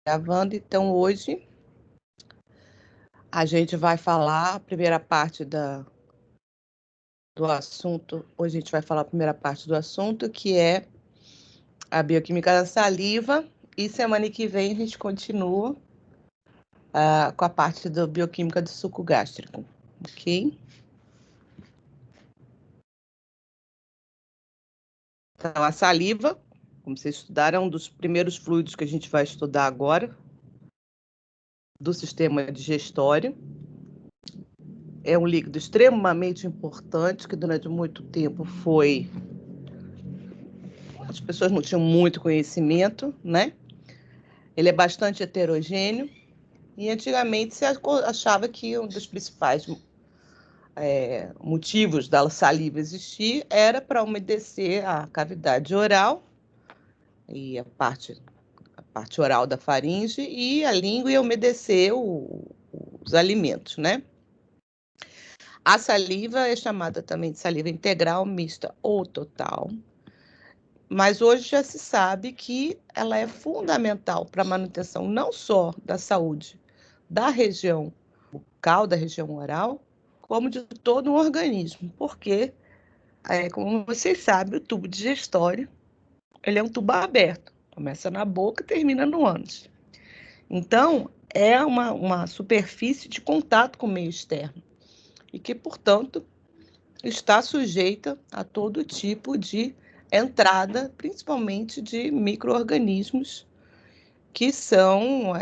Gravando, então hoje a gente vai falar a primeira parte do assunto. Hoje a gente vai falar a primeira parte do assunto, que é a bioquímica da saliva, e semana que vem a gente continua com a parte da bioquímica do suco gástrico, ok? Então, a saliva, como vocês estudaram, é um dos primeiros fluidos que a gente vai estudar agora, do sistema digestório. É um líquido extremamente importante, que durante muito tempo as pessoas não tinham muito conhecimento, né? Ele é bastante heterogêneo e antigamente se achava que um dos principais motivos da saliva existir era para umedecer a cavidade oral e a parte oral da faringe e a língua e umedecer os alimentos, né? A saliva é chamada também de saliva integral, mista ou total. Mas hoje já se sabe que ela é fundamental para a manutenção não só da saúde da região bucal, da região oral, como de todo um organismo, porque, como vocês sabem, o tubo digestório ele é um tubo aberto, começa na boca e termina no ânus. Então, é uma superfície de contato com o meio externo e que, portanto, está sujeita a todo tipo de entrada, principalmente de micro-organismos que são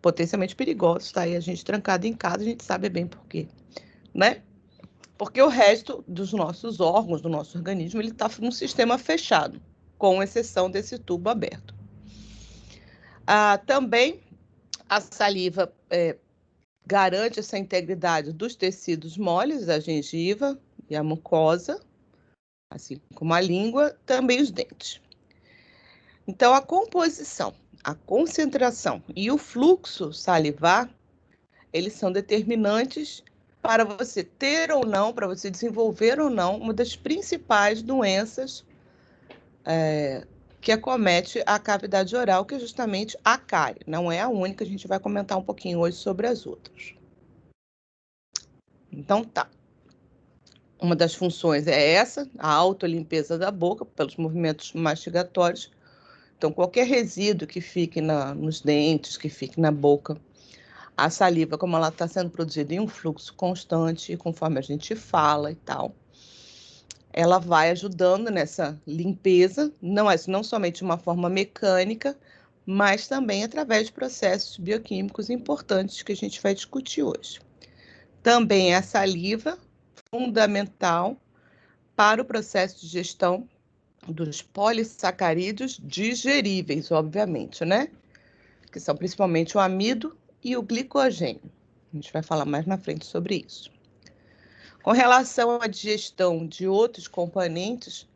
potencialmente perigosos. Tá aí a gente trancado em casa, a gente sabe bem por quê, né? Porque o resto dos nossos órgãos, do nosso organismo, ele está num sistema fechado, com exceção desse tubo aberto. Também a saliva garante essa integridade dos tecidos moles, da gengiva e a mucosa, assim como a língua, também os dentes. Então, a composição, a concentração e o fluxo salivar, eles são determinantes para você ter ou não, para você desenvolver ou não, uma das principais doenças que acomete a cavidade oral, que é justamente a cárie. Não é a única, a gente vai comentar um pouquinho hoje sobre as outras. Então, tá. Uma das funções é essa, a autolimpeza da boca, pelos movimentos mastigatórios. Então, qualquer resíduo que fique nos dentes, que fique na boca, a saliva, como ela está sendo produzida em um fluxo constante, conforme a gente fala e tal, ela vai ajudando nessa limpeza, não somente de uma forma mecânica, mas também através de processos bioquímicos importantes que a gente vai discutir hoje. Também a saliva, fundamental para o processo de digestão dos polissacarídeos digeríveis, obviamente, né? Que são principalmente o amido e o glicogênio. A gente vai falar mais na frente sobre isso. Com relação à digestão de outros componentes,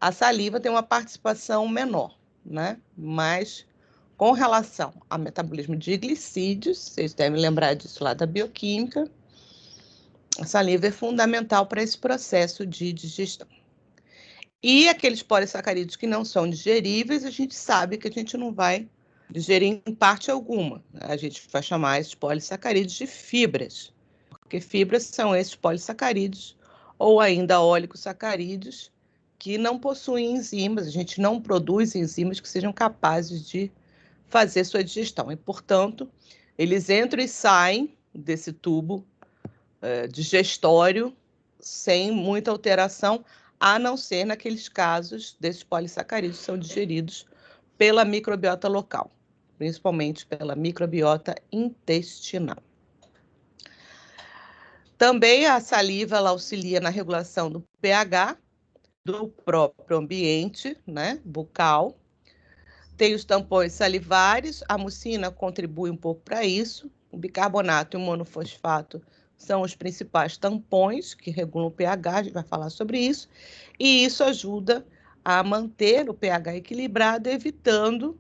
a saliva tem uma participação menor, né? Mas com relação ao metabolismo de glicídios, vocês devem lembrar disso lá da bioquímica, a saliva é fundamental para esse processo de digestão. E aqueles polissacarídeos que não são digeríveis, a gente sabe que a gente não vai digerir em parte alguma. A gente vai chamar esses polissacarídeos de fibras, porque fibras são esses polissacarídeos, ou ainda oligosacarídeos, que não possuem enzimas, a gente não produz enzimas que sejam capazes de fazer sua digestão. E, portanto, eles entram e saem desse tubo digestório sem muita alteração, a não ser naqueles casos desses polissacarídeos que são digeridos pela microbiota local, principalmente pela microbiota intestinal. Também a saliva ela auxilia na regulação do pH do próprio ambiente, né, bucal. Tem os tampões salivares, a mucina contribui um pouco para isso, o bicarbonato e o monofosfato são os principais tampões que regulam o pH, a gente vai falar sobre isso, e isso ajuda a manter o pH equilibrado, evitando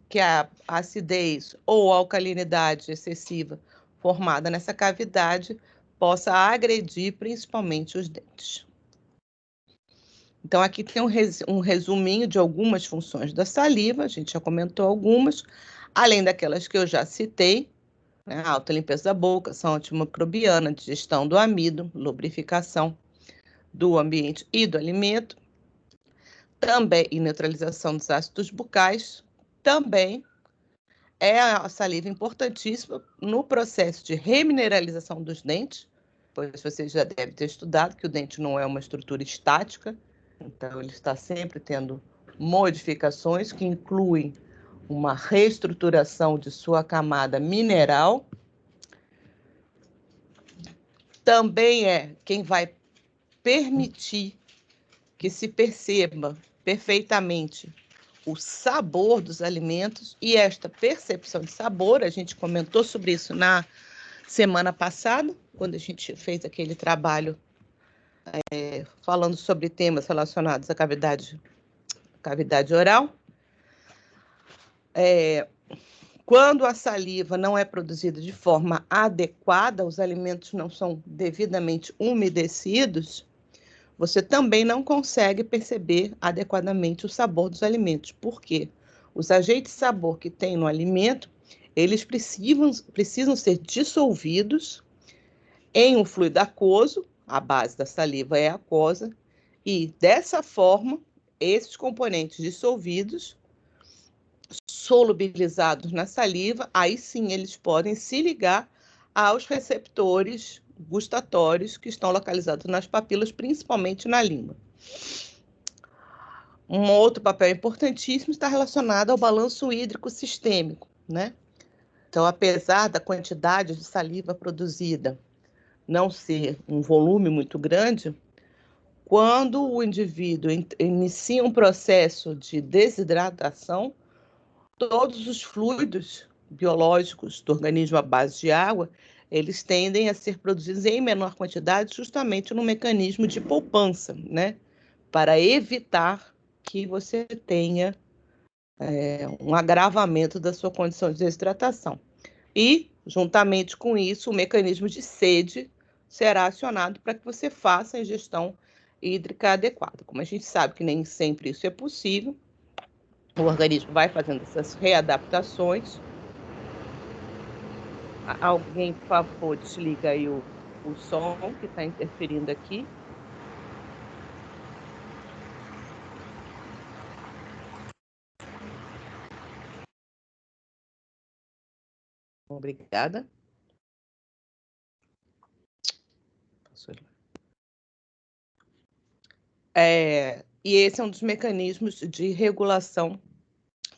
que a acidez ou alcalinidade excessiva formada nessa cavidade possa agredir principalmente os dentes. Então, aqui tem um resuminho de algumas funções da saliva, a gente já comentou algumas, além daquelas que eu já citei, né? A alta limpeza da boca, ação antimicrobiana, digestão do amido, lubrificação do ambiente e do alimento, também e neutralização dos ácidos bucais, também é a saliva importantíssima no processo de remineralização dos dentes, pois você já deve ter estudado que o dente não é uma estrutura estática, então ele está sempre tendo modificações que incluem uma reestruturação de sua camada mineral. Também é quem vai permitir que se perceba perfeitamente o sabor dos alimentos, e esta percepção de sabor, a gente comentou sobre isso na semana passada, quando a gente fez aquele trabalho falando sobre temas relacionados à cavidade oral. Quando a saliva não é produzida de forma adequada, os alimentos não são devidamente umedecidos, você também não consegue perceber adequadamente o sabor dos alimentos. Por quê? Os agentes de sabor que tem no alimento, eles precisam ser dissolvidos em um fluido aquoso, a base da saliva é aquosa, e dessa forma, esses componentes dissolvidos, solubilizados na saliva, aí sim eles podem se ligar aos receptores gustatórios que estão localizados nas papilas, principalmente na língua. Um outro papel importantíssimo está relacionado ao balanço hídrico sistêmico, né? Então, apesar da quantidade de saliva produzida não ser um volume muito grande, quando o indivíduo inicia um processo de desidratação, todos os fluidos biológicos do organismo à base de água, eles tendem a ser produzidos em menor quantidade, justamente no mecanismo de poupança, né? Para evitar que você tenha um agravamento da sua condição de desidratação. E, juntamente com isso, o mecanismo de sede será acionado para que você faça a ingestão hídrica adequada. Como a gente sabe que nem sempre isso é possível, o organismo vai fazendo essas readaptações. Alguém, por favor, desliga aí o som que está interferindo aqui. Obrigada. E esse é um dos mecanismos de regulação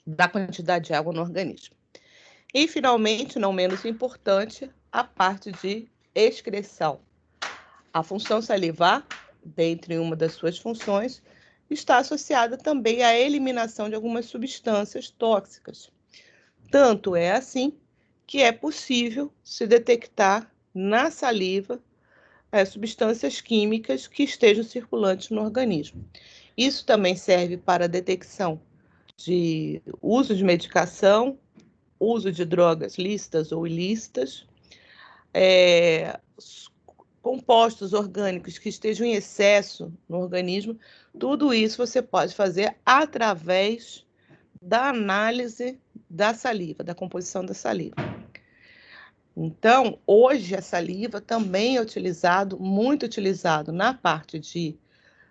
da quantidade de água no organismo. E, finalmente, não menos importante, a parte de excreção. A função salivar, dentre uma das suas funções, está associada também à eliminação de algumas substâncias tóxicas. Tanto é assim que é possível se detectar na saliva substâncias químicas que estejam circulantes no organismo. Isso também serve para a detecção de uso de medicação, uso de drogas lícitas ou ilícitas, compostos orgânicos que estejam em excesso no organismo, tudo isso você pode fazer através da análise da saliva, da composição da saliva. Então, hoje a saliva também é muito utilizado na parte de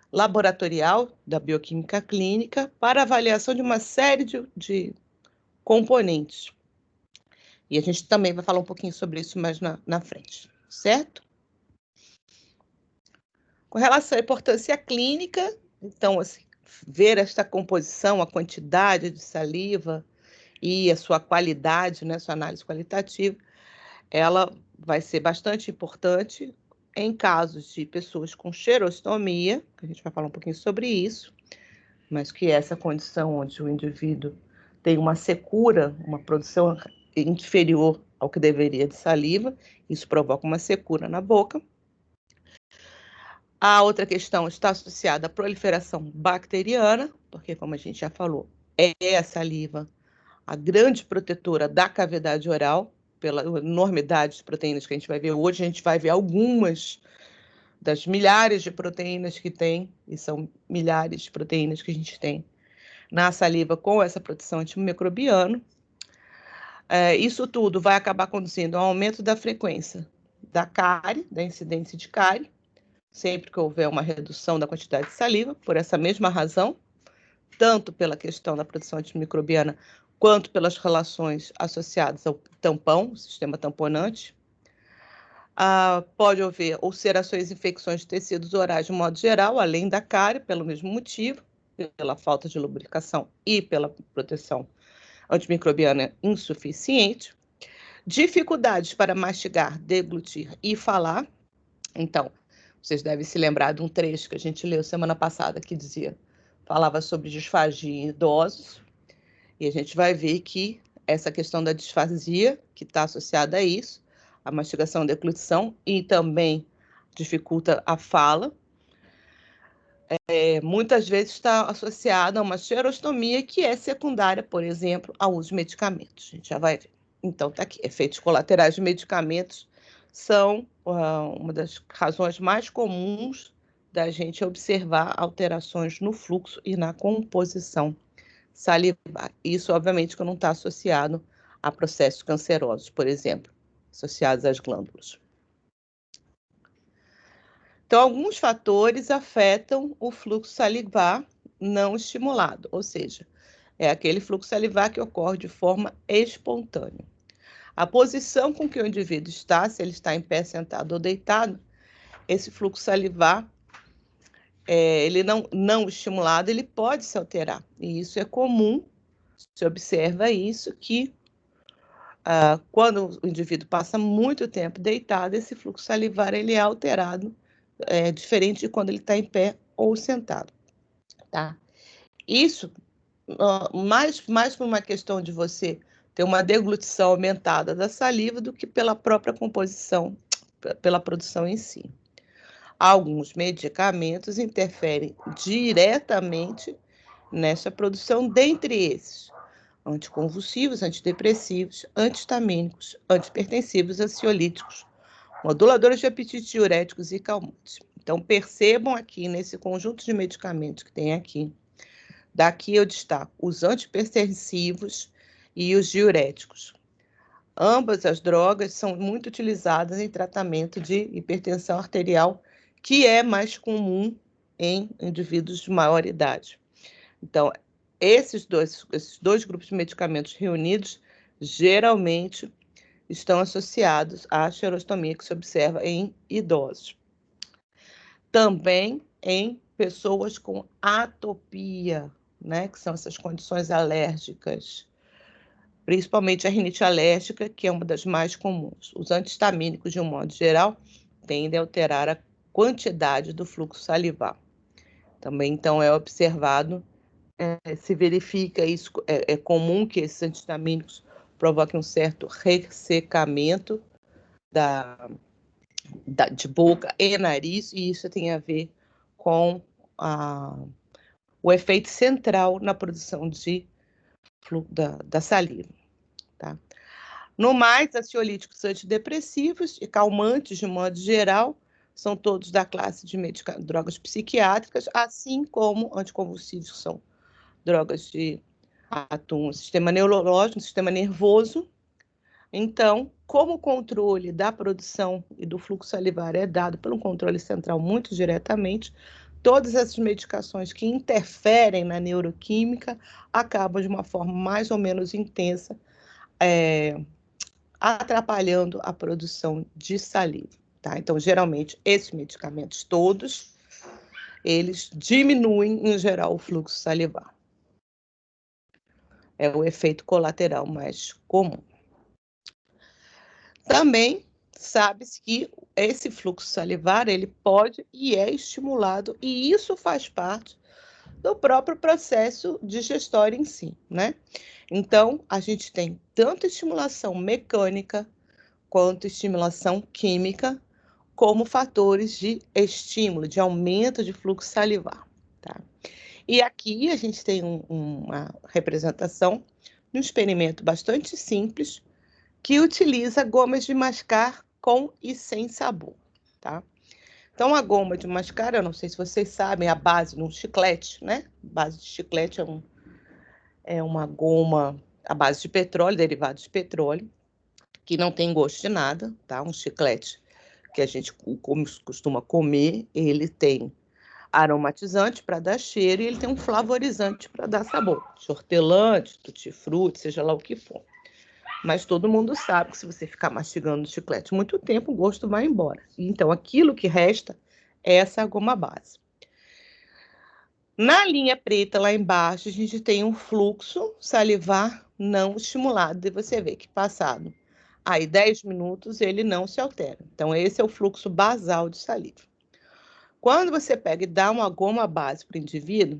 laboratorial da bioquímica clínica para avaliação de uma série de componentes. E a gente também vai falar um pouquinho sobre isso mais na frente, certo? Com relação à importância clínica, então, assim, ver esta composição, a quantidade de saliva e a sua qualidade, né, sua análise qualitativa, ela vai ser bastante importante em casos de pessoas com xerostomia, que a gente vai falar um pouquinho sobre isso, mas que é essa condição onde o indivíduo tem uma secura, uma produção inferior ao que deveria de saliva, isso provoca uma secura na boca. A outra questão está associada à proliferação bacteriana, porque, como a gente já falou, é a saliva a grande protetora da cavidade oral, pela enormidade de proteínas que a gente vai ver hoje. A gente vai ver algumas das milhares de proteínas que tem, e são milhares de proteínas que a gente tem na saliva com essa proteção antimicrobiana. Isso tudo vai acabar conduzindo ao aumento da frequência da cárie, da incidência de cárie, sempre que houver uma redução da quantidade de saliva, por essa mesma razão, tanto pela questão da proteção antimicrobiana, quanto pelas relações associadas ao tampão, o sistema tamponante. Pode haver ulcerações e infecções de tecidos orais de modo geral, além da cárie, pelo mesmo motivo, pela falta de lubrificação e pela proteção antimicrobiana insuficiente. Dificuldades para mastigar, deglutir e falar. Então, vocês devem se lembrar de um trecho que a gente leu semana passada que falava sobre disfagia em idosos, e a gente vai ver que essa questão da disfasia, que está associada a isso, a mastigação e deglutição, e também dificulta a fala, muitas vezes está associada a uma xerostomia que é secundária, por exemplo, ao uso de medicamentos. A gente já vai ver. Então, está aqui. Efeitos colaterais de medicamentos são uma das razões mais comuns da gente observar alterações no fluxo e na composição salivar. Isso, obviamente, que não está associado a processos cancerosos, por exemplo, associados às glândulas. Então, alguns fatores afetam o fluxo salivar não estimulado, ou seja, é aquele fluxo salivar que ocorre de forma espontânea. A posição com que o indivíduo está, se ele está em pé, sentado ou deitado, esse fluxo salivar, ele não estimulado, ele pode se alterar. E isso é comum, se observa isso, que quando o indivíduo passa muito tempo deitado, esse fluxo salivar ele é alterado, diferente de quando ele está em pé ou sentado, tá? Isso, mais por uma questão de você ter uma deglutição aumentada da saliva do que pela própria composição, pela produção em si. Alguns medicamentos interferem diretamente nessa produção, dentre esses, anticonvulsivos, antidepressivos, antihistamínicos, antihipertensivos, ansiolíticos, moduladores de apetite, diuréticos e calmantes. Então, percebam aqui, nesse conjunto de medicamentos que tem aqui, daqui eu destaco os antihipertensivos e os diuréticos. Ambas as drogas são muito utilizadas em tratamento de hipertensão arterial, que é mais comum em indivíduos de maior idade. Então, esses dois grupos de medicamentos reunidos, geralmente, estão associados à xerostomia que se observa em idosos. Também em pessoas com atopia, né, que são essas condições alérgicas, principalmente a rinite alérgica, que é uma das mais comuns. Os antihistamínicos, de um modo geral, tendem a alterar a quantidade do fluxo salivar. Também, então, é observado, se verifica isso, é comum que esses antihistamínicos provoquem um certo ressecamento de boca e nariz, e isso tem a ver com o efeito central na produção da saliva. Tá? No mais, ansiolíticos, antidepressivos e calmantes, de modo geral, são todos da classe de drogas psiquiátricas, assim como anticonvulsivos, que são drogas que atuam no sistema neurológico, no sistema nervoso. Então, como o controle da produção e do fluxo salivar é dado pelo controle central muito diretamente, todas essas medicações que interferem na neuroquímica acabam de uma forma mais ou menos intensa, atrapalhando a produção de saliva. Tá? Então, geralmente, esses medicamentos todos, eles diminuem, em geral, o fluxo salivar. É o efeito colateral mais comum. Também sabe-se que esse fluxo salivar, ele pode e é estimulado, e isso faz parte do próprio processo digestório em si, né? Então, a gente tem tanto estimulação mecânica quanto estimulação química, como fatores de estímulo, de aumento de fluxo salivar, tá? E aqui a gente tem uma representação de um experimento bastante simples, que utiliza gomas de mascar com e sem sabor, tá? Então, a goma de mascar, eu não sei se vocês sabem, a base de um chiclete, né? A base de chiclete é uma goma à base de petróleo, derivado de petróleo, que não tem gosto de nada, tá? Um chiclete que a gente costuma comer, ele tem aromatizante para dar cheiro e ele tem um flavorizante para dar sabor. De hortelã, de tutti-frutti, seja lá o que for. Mas todo mundo sabe que se você ficar mastigando chiclete muito tempo, o gosto vai embora. Então, aquilo que resta é essa goma base. Na linha preta, lá embaixo, a gente tem um fluxo salivar não estimulado. E você vê que passado aí 10 minutos, ele não se altera. Então, esse é o fluxo basal de saliva. Quando você pega e dá uma goma base para o indivíduo,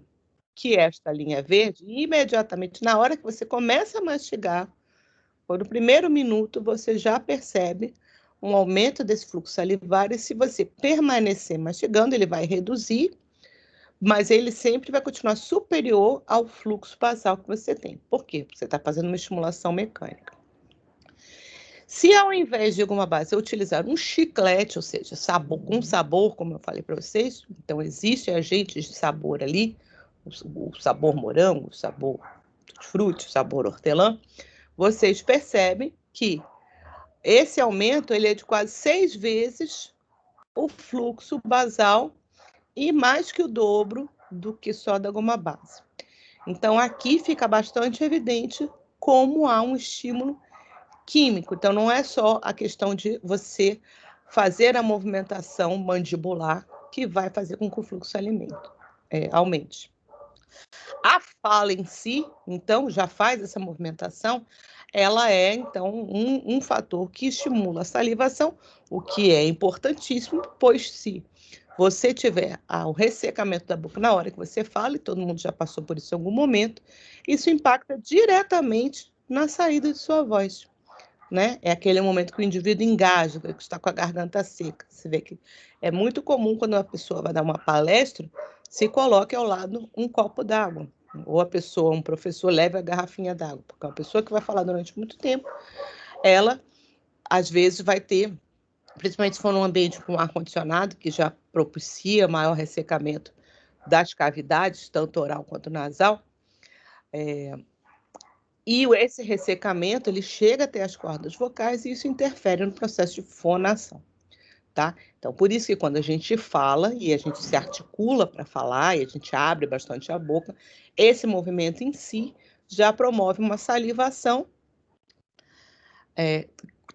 que é esta linha verde, imediatamente, na hora que você começa a mastigar, no primeiro minuto, você já percebe um aumento desse fluxo salivar, e se você permanecer mastigando, ele vai reduzir, mas ele sempre vai continuar superior ao fluxo basal que você tem. Por quê? Porque você está fazendo uma estimulação mecânica. Se ao invés de goma base eu utilizar um chiclete, ou seja, sabor, com sabor, como eu falei para vocês, então existem agentes de sabor ali, o sabor morango, o sabor tutti-frutti, o sabor hortelã, vocês percebem que esse aumento ele é de quase 6 vezes o fluxo basal e mais que o dobro do que só da goma base. Então, aqui fica bastante evidente como há um estímulo químico. Então, não é só a questão de você fazer a movimentação mandibular que vai fazer com que o fluxo aumente. A fala em si, então, já faz essa movimentação, ela é, então, um fator que estimula a salivação, o que é importantíssimo, pois se você tiver o ressecamento da boca na hora que você fala, e todo mundo já passou por isso em algum momento, isso impacta diretamente na saída de sua voz, né? É aquele momento que o indivíduo engasga, que está com a garganta seca. Você vê que é muito comum quando uma pessoa vai dar uma palestra, se coloque ao lado um copo d'água, ou a pessoa, um professor, leve a garrafinha d'água, porque uma pessoa que vai falar durante muito tempo, ela, às vezes, vai ter, principalmente se for num ambiente com ar-condicionado, que já propicia maior ressecamento das cavidades, tanto oral quanto nasal, e esse ressecamento, ele chega até as cordas vocais e isso interfere no processo de fonação, tá? Então, por isso que quando a gente fala e a gente se articula para falar e a gente abre bastante a boca, esse movimento em si já promove uma salivação.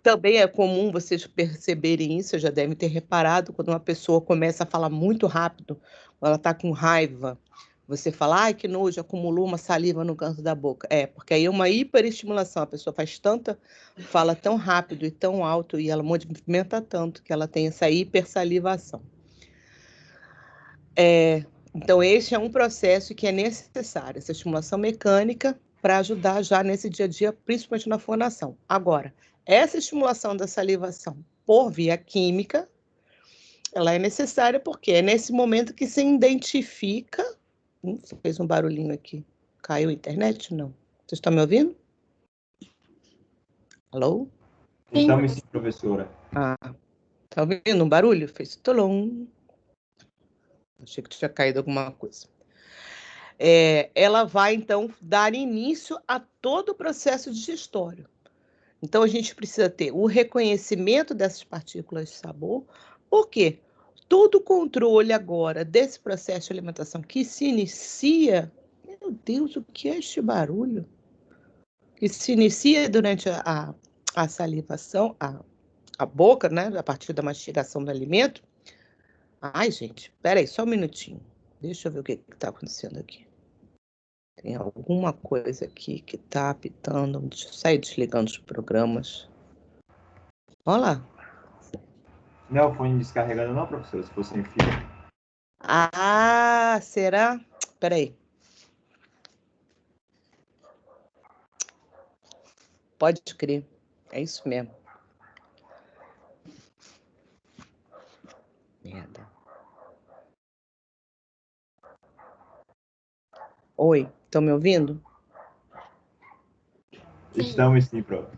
Também é comum vocês perceberem isso, já devem ter reparado, quando uma pessoa começa a falar muito rápido, quando ela está com raiva, você fala, ai, que nojo, acumulou uma saliva no canto da boca. Porque aí é uma hiperestimulação, a pessoa fala tão rápido e tão alto, e ela movimenta tanto, que ela tem essa hipersalivação. Então, esse é um processo que é necessário, essa estimulação mecânica, para ajudar já nesse dia a dia, principalmente na fonação. Agora, essa estimulação da salivação por via química, ela é necessária porque é nesse momento que se identifica... fez um barulhinho aqui. Caiu a internet? Não. Vocês estão me ouvindo? Alô? Estamos sim, professora. Tá ouvindo um barulho? Fez tolom. Achei que tinha caído alguma coisa. Ela vai, então, dar início a todo o processo digestório. Então, a gente precisa ter o reconhecimento dessas partículas de sabor. Por quê? Todo o controle agora desse processo de alimentação que se inicia... Meu Deus, o que é este barulho? Que se inicia durante a salivação, a boca, né? A partir da mastigação do alimento. Ai, gente, peraí, só um minutinho. Deixa eu ver o que está acontecendo aqui. Tem alguma coisa aqui que está apitando. Deixa eu sair desligando os programas. Olha lá. Não é o fone descarregado não, professor? Se fosse em fio. Ah, será? Peraí. Pode crer. É isso mesmo. Merda. Oi, estão me ouvindo? Sim. Estamos sim, prof.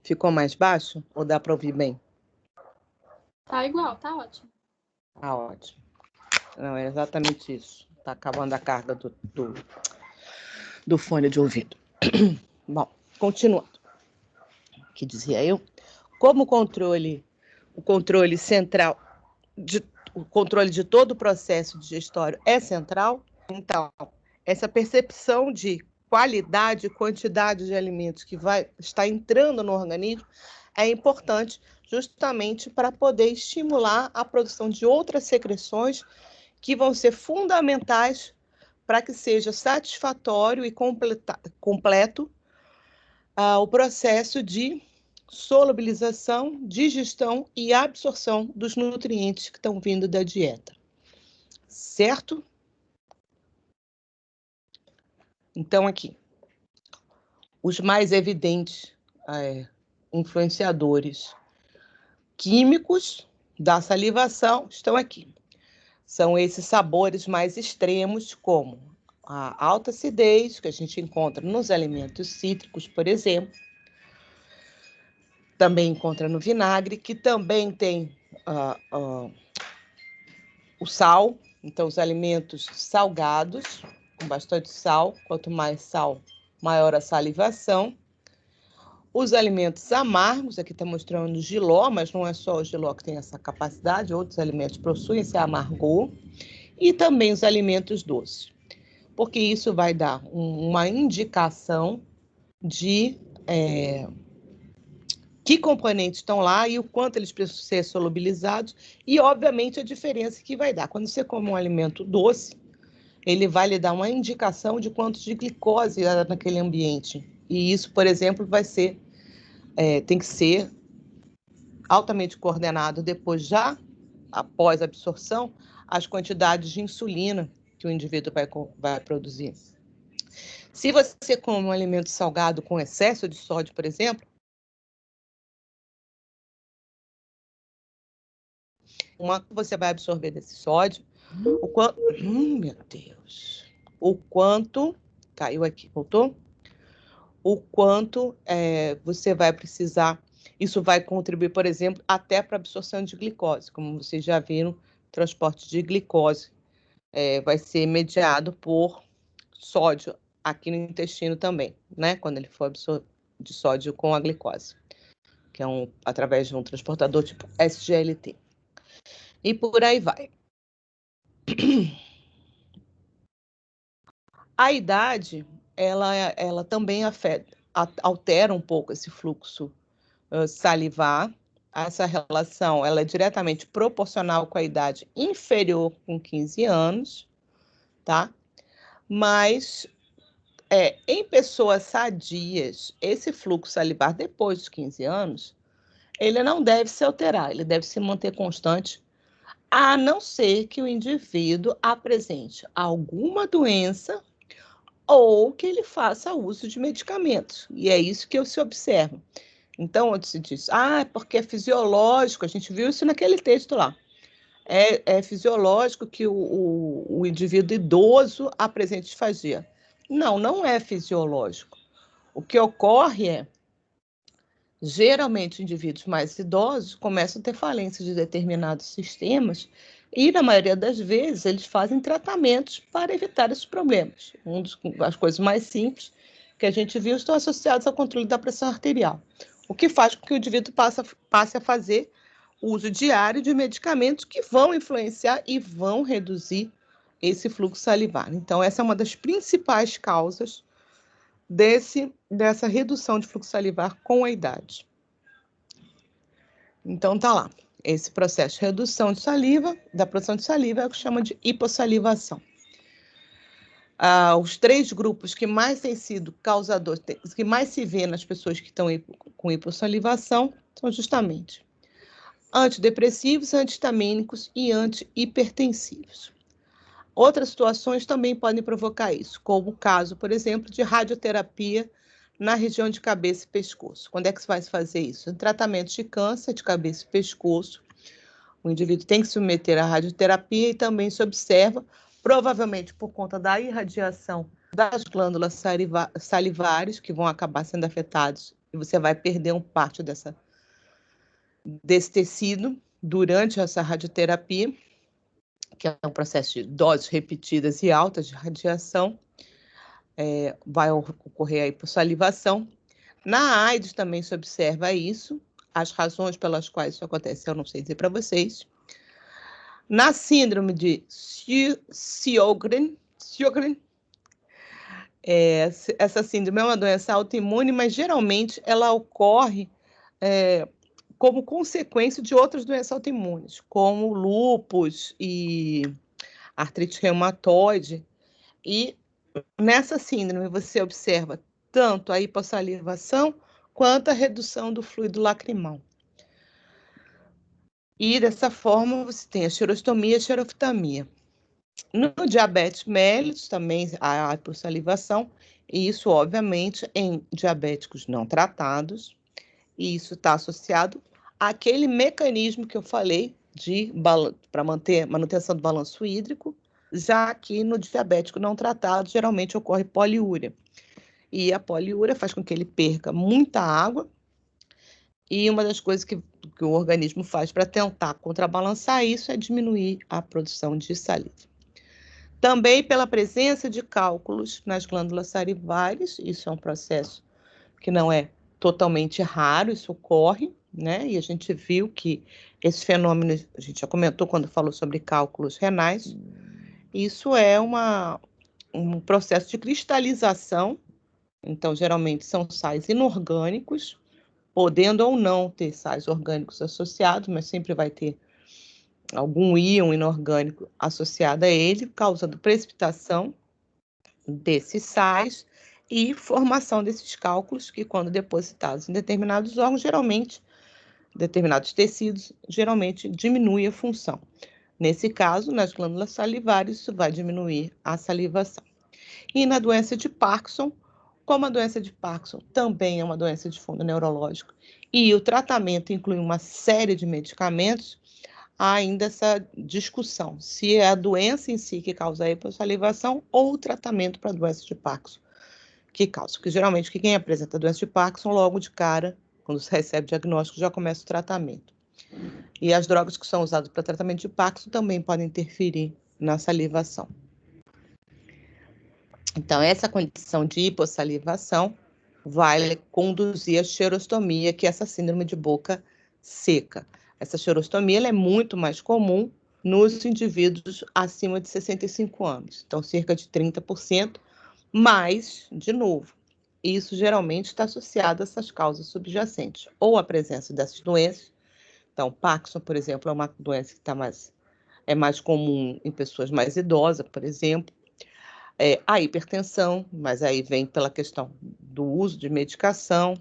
Ficou mais baixo ou dá para ouvir bem? Tá igual, tá ótimo. Ah, ótimo. Não, é exatamente isso. Está acabando a carga do fone de ouvido. Bom, continuando. O que dizia eu? Como o controle central, o controle de todo o processo digestório é central, então, essa percepção de qualidade e quantidade de alimentos que vai estar entrando no organismo é importante justamente para poder estimular a produção de outras secreções que vão ser fundamentais para que seja satisfatório e completo o processo de solubilização, digestão e absorção dos nutrientes que estão vindo da dieta. Certo? Então, aqui, os mais evidentes influenciadores químicos da salivação estão aqui. São esses sabores mais extremos, como a alta acidez, que a gente encontra nos alimentos cítricos, por exemplo. Também encontra no vinagre, que também tem o sal. Então, os alimentos salgados, com bastante sal. Quanto mais sal, maior a salivação. Os alimentos amargos, aqui está mostrando o jiló, mas não é só o jiló que tem essa capacidade, outros alimentos possuem esse amargor. E também os alimentos doces, porque isso vai dar uma indicação de que componentes estão lá e o quanto eles precisam ser solubilizados e, obviamente, a diferença que vai dar. Quando você come um alimento doce, ele vai lhe dar uma indicação de quanto de glicose há naquele ambiente. E isso, por exemplo, tem que ser altamente coordenado depois, já após a absorção, as quantidades de insulina que o indivíduo vai produzir. Se você come um alimento salgado com excesso de sódio, por exemplo, você vai absorver desse sódio, o quanto... meu Deus! O quanto... Caiu aqui, voltou? O quanto você vai precisar... Isso vai contribuir, por exemplo, até para a absorção de glicose. Como vocês já viram, o transporte de glicose vai ser mediado por sódio aqui no intestino também, né? Quando ele for absorvido de sódio com a glicose, que é através de um transportador tipo SGLT. E por aí vai. A idade, ela também altera um pouco esse fluxo salivar. Essa relação ela é diretamente proporcional com a idade inferior com 15 anos, tá? Mas em pessoas sadias, esse fluxo salivar depois dos 15 anos, ele não deve se alterar, ele deve se manter constante, a não ser que o indivíduo apresente alguma doença ou que ele faça uso de medicamentos. E é isso que se observa. Então, onde se diz, é porque é fisiológico, a gente viu isso naquele texto lá. É fisiológico que o indivíduo idoso apresente disfagia. Não, não é fisiológico. O que ocorre é, geralmente, indivíduos mais idosos começam a ter falência de determinados sistemas e, na maioria das vezes, eles fazem tratamentos para evitar esses problemas. As coisas mais simples que a gente viu estão associadas ao controle da pressão arterial, o que faz com que o indivíduo passe a fazer uso diário de medicamentos que vão influenciar e vão reduzir esse fluxo salivar. Então, essa é uma das principais causas dessa redução de fluxo salivar com a idade. Então, tá lá. Esse processo de redução de saliva, da produção de saliva, é o que chama de hipossalivação. Os 3 grupos que mais têm sido causadores, que mais se vê nas pessoas que estão com hipossalivação, são justamente antidepressivos, antihistamínicos e antihipertensivos. Outras situações também podem provocar isso, como o caso, por exemplo, de radioterapia na região de cabeça e pescoço. Quando é que se vai fazer isso? Em tratamentos de câncer de cabeça e pescoço, o indivíduo tem que se submeter à radioterapia e também se observa, provavelmente por conta da irradiação das glândulas salivares, que vão acabar sendo afetados, e você vai perder parte desse tecido durante essa radioterapia. que é um processo de doses repetidas e altas de radiação, vai ocorrer a hipossalivação. Na AIDS também se observa isso. As razões pelas quais isso acontece eu não sei dizer para vocês. Na síndrome de Sjögren, essa síndrome é uma doença autoimune, mas geralmente ela ocorre como consequência de outras doenças autoimunes, como lúpus e artrite reumatoide. E nessa síndrome você observa tanto a hipossalivação quanto a redução do fluido lacrimal. E dessa forma você tem a xerostomia e a xeroftamia. No diabetes mellitus também há hipossalivação, e isso obviamente em diabéticos não tratados, e isso está associado àquele mecanismo que eu falei para manter manutenção do balanço hídrico, já que no diabético não tratado geralmente ocorre poliúria. E a poliúria faz com que ele perca muita água, e uma das coisas que o organismo faz para tentar contrabalançar isso é diminuir a produção de saliva. Também pela presença de cálculos nas glândulas salivares, isso é um processo que não é totalmente raro, isso ocorre, né? E a gente viu que esse fenômeno, a gente já comentou quando falou sobre cálculos renais, isso é um processo de cristalização, então geralmente são sais inorgânicos, podendo ou não ter sais orgânicos associados, mas sempre vai ter algum íon inorgânico associado a ele, causando precipitação desses sais e formação desses cálculos que, quando depositados em determinados órgãos, geralmente, determinados tecidos, geralmente diminui a função. Nesse caso, nas glândulas salivares, isso vai diminuir a salivação. E na doença de Parkinson, como a doença de Parkinson também é uma doença de fundo neurológico e o tratamento inclui uma série de medicamentos, há ainda essa discussão se é a doença em si que causa a hipossalivação ou o tratamento para a doença de Parkinson que causa. Porque geralmente quem apresenta a doença de Parkinson, logo de cara, quando se recebe o diagnóstico, já começa o tratamento. E as drogas que são usadas para tratamento de Parkinson também podem interferir na salivação. Então, essa condição de hipossalivação vai conduzir à xerostomia, que é essa síndrome de boca seca. Essa xerostomia ela é muito mais comum nos indivíduos acima de 65 anos, então cerca de 30%, mas, de novo, isso geralmente está associado a essas causas subjacentes, ou a presença dessas doenças. Então, Parkinson, por exemplo, é uma doença que é mais comum em pessoas mais idosas, por exemplo. A hipertensão, mas aí vem pela questão do uso de medicação.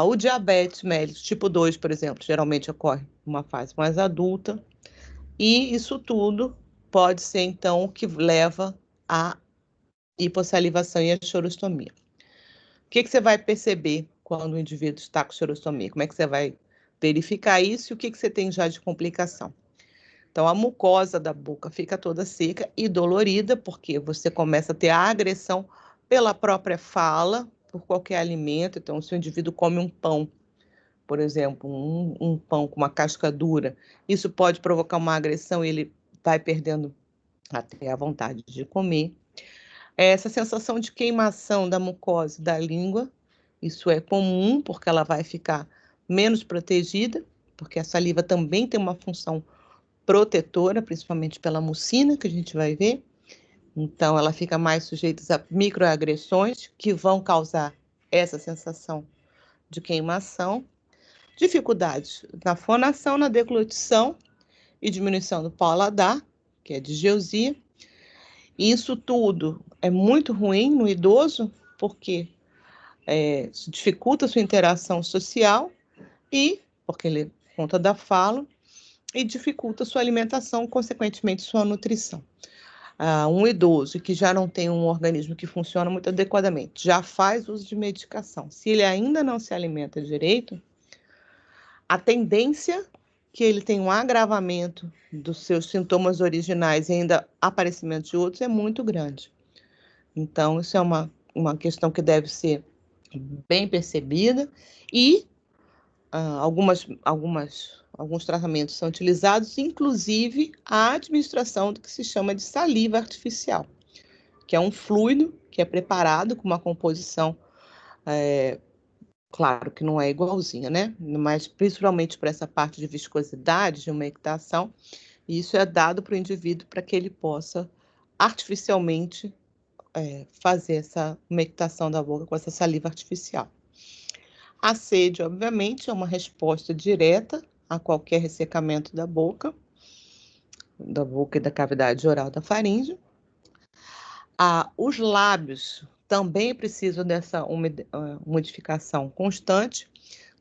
O diabetes mellitus tipo 2, por exemplo, geralmente ocorre numa fase mais adulta. E isso tudo pode ser, então, o que leva à hipossalivação e à xerostomia. O que você vai perceber quando o indivíduo está com xerostomia? Como é que você vai verificar isso e o que você tem já de complicação? Então, a mucosa da boca fica toda seca e dolorida, porque você começa a ter a agressão pela própria fala, por qualquer alimento. Então, se o indivíduo come um pão, por exemplo, um pão com uma casca dura, isso pode provocar uma agressão e ele vai perdendo até a vontade de comer. Essa sensação de queimação da mucosa da língua, isso é comum, porque ela vai ficar menos protegida, porque a saliva também tem uma função protetora, principalmente pela mucina, que a gente vai ver. Então, ela fica mais sujeita a microagressões, que vão causar essa sensação de queimação. Dificuldades na fonação, na deglutição e diminuição do paladar, que é disgeusia. Isso tudo é muito ruim no idoso, porque isso dificulta a sua interação social e, porque ele conta da fala, e dificulta a sua alimentação, consequentemente sua nutrição. Um idoso que já não tem um organismo que funciona muito adequadamente, já faz uso de medicação. Se ele ainda não se alimenta direito, a tendência que ele tenha um agravamento dos seus sintomas originais e ainda aparecimento de outros é muito grande. Então, isso é uma questão que deve ser bem percebida e alguns tratamentos são utilizados, inclusive a administração do que se chama de saliva artificial, que é um fluido que é preparado com uma composição, claro que não é igualzinha, né? Mas principalmente para essa parte de viscosidade, de umectação, e isso é dado para o indivíduo para que ele possa artificialmente fazer essa umectação da boca com essa saliva artificial. A sede, obviamente, é uma resposta direta a qualquer ressecamento da boca e da cavidade oral da faringe. Os lábios também precisam dessa umidificação constante.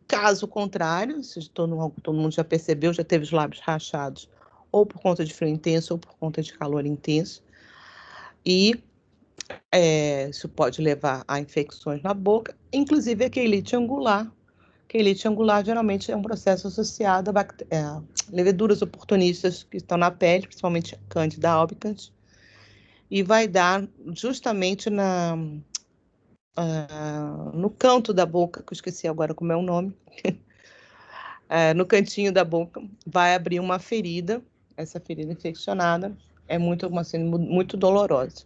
Caso contrário, todo mundo já percebeu, já teve os lábios rachados, ou por conta de frio intenso, ou por conta de calor intenso. E isso pode levar a infecções na boca, inclusive a queilite angular. Queilite angular geralmente é um processo associado a leveduras oportunistas que estão na pele, principalmente Candida albicans, e vai dar justamente no canto da boca, que eu esqueci agora como é o nome, no cantinho da boca, vai abrir uma ferida, essa ferida infeccionada é muito dolorosa.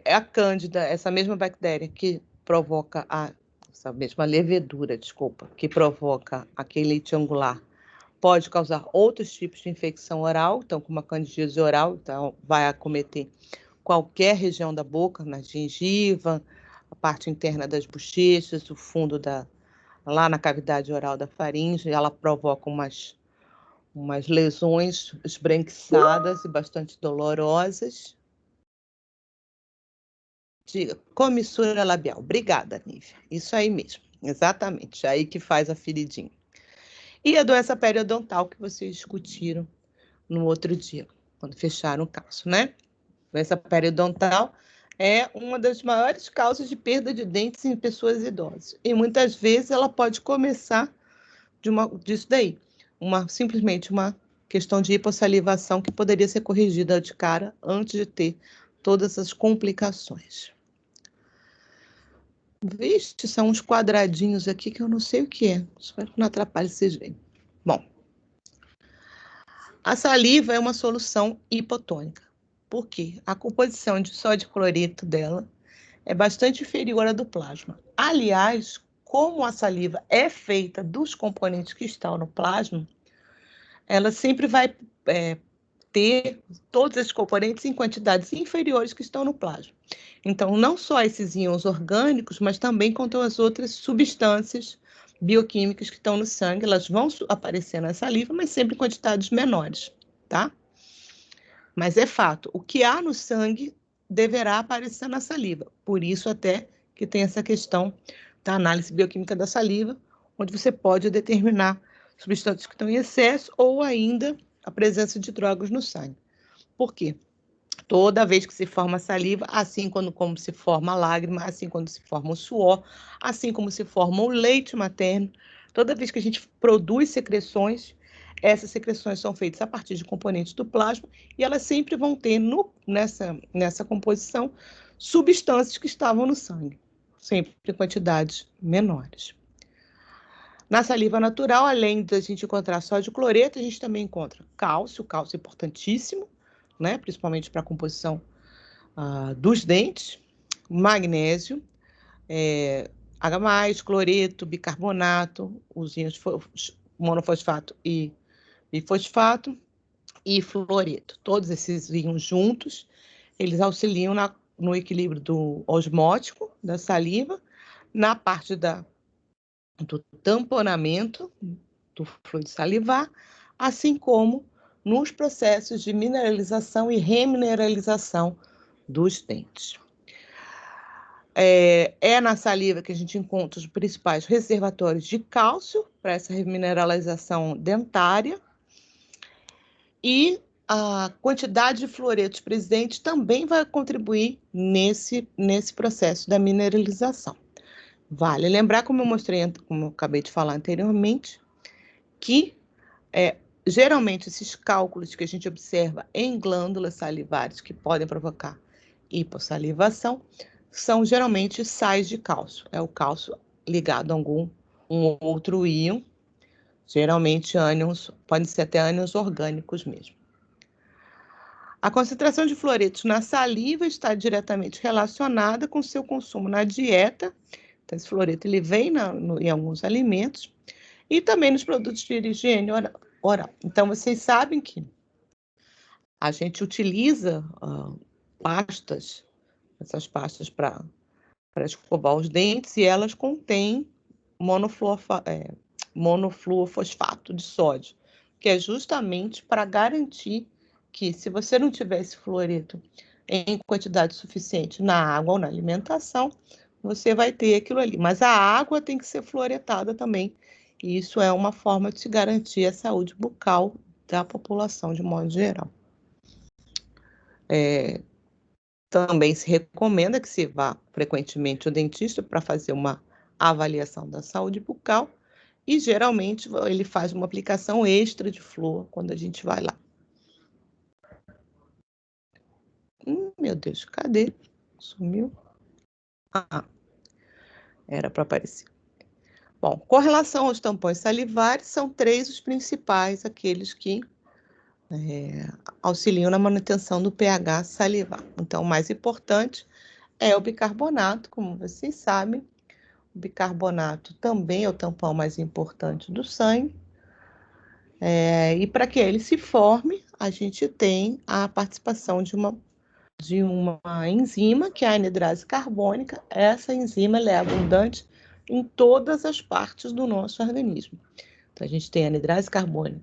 A Cândida, essa mesma bactéria que provoca essa mesma levedura, que provoca a queilite angular, pode causar outros tipos de infecção oral, então como a candidíase oral, então vai acometer qualquer região da boca, na gengiva, a parte interna das bochechas, o fundo lá na cavidade oral da faringe, ela provoca umas lesões esbranquiçadas e bastante dolorosas. Diga, comissura labial. Obrigada, Nívia. Isso aí mesmo, exatamente, aí que faz a feridinha. E a doença periodontal que vocês discutiram no outro dia, quando fecharam o caso, né? Doença periodontal é uma das maiores causas de perda de dentes em pessoas idosas. E muitas vezes ela pode começar disso daí, simplesmente uma questão de hipossalivação que poderia ser corrigida de cara antes de ter todas essas complicações. Vixe, são uns quadradinhos aqui que eu não sei o que é. Espero que não atrapalhe vocês verem. Bom, a saliva é uma solução hipotônica. Por quê? A composição de sódio cloreto dela é bastante inferior à do plasma. Aliás, como a saliva é feita dos componentes que estão no plasma, ela sempre vai ter todos esses componentes em quantidades inferiores que estão no plasma. Então, não só esses íons orgânicos, mas também quanto as outras substâncias bioquímicas que estão no sangue, elas vão aparecer na saliva, mas sempre em quantidades menores, tá? Mas é fato, o que há no sangue deverá aparecer na saliva. Por isso até que tem essa questão da análise bioquímica da saliva, onde você pode determinar substâncias que estão em excesso ou ainda a presença de drogas no sangue. Por quê? Toda vez que se forma saliva, assim como se forma a lágrima, assim quando se forma o suor, assim como se forma o leite materno, toda vez que a gente produz secreções, essas secreções são feitas a partir de componentes do plasma e elas sempre vão ter nessa composição substâncias que estavam no sangue, sempre em quantidades menores. Na saliva natural, além de a gente encontrar sódio cloreto, a gente também encontra cálcio é importantíssimo, né? Principalmente para a composição dos dentes, magnésio, H+, cloreto, bicarbonato, os íons monofosfato e bifosfato e fluoreto. Todos esses íons juntos, eles auxiliam no equilíbrio osmótico da saliva, na parte do tamponamento do fluido salivar, assim como nos processos de mineralização e remineralização dos dentes. É na saliva que a gente encontra os principais reservatórios de cálcio para essa remineralização dentária e a quantidade de fluoretos presentes também vai contribuir nesse processo da mineralização. Vale lembrar, como eu acabei de falar anteriormente, que geralmente esses cálculos que a gente observa em glândulas salivares que podem provocar hipossalivação são geralmente sais de cálcio. É o cálcio ligado a algum um outro íon, geralmente ânions, podem ser até ânions orgânicos mesmo. A concentração de fluoretos na saliva está diretamente relacionada com seu consumo na dieta. Então, esse fluoreto ele vem em alguns alimentos e também nos produtos de higiene oral. Então, vocês sabem que a gente utiliza pastas, essas pastas para escovar os dentes, e elas contêm monofluorfosfato de sódio, que é justamente para garantir que, se você não tiver esse fluoreto em quantidade suficiente na água ou na alimentação, você vai ter aquilo ali. Mas a água tem que ser fluoretada também, e isso é uma forma de se garantir a saúde bucal da população de modo geral. Também se recomenda que se vá frequentemente ao dentista para fazer uma avaliação da saúde bucal, e geralmente ele faz uma aplicação extra de flúor quando a gente vai lá. Meu Deus, cadê? Sumiu? Era para aparecer. Bom, com relação aos tampões salivares, são 3 os principais, aqueles que auxiliam na manutenção do pH salivar. Então, o mais importante é o bicarbonato, como vocês sabem. O bicarbonato também é o tampão mais importante do sangue. E para que ele se forme, a gente tem a participação de uma enzima, que é a anidrase carbônica. Essa enzima é abundante em todas as partes do nosso organismo. Então, a gente tem a anidrase carbônica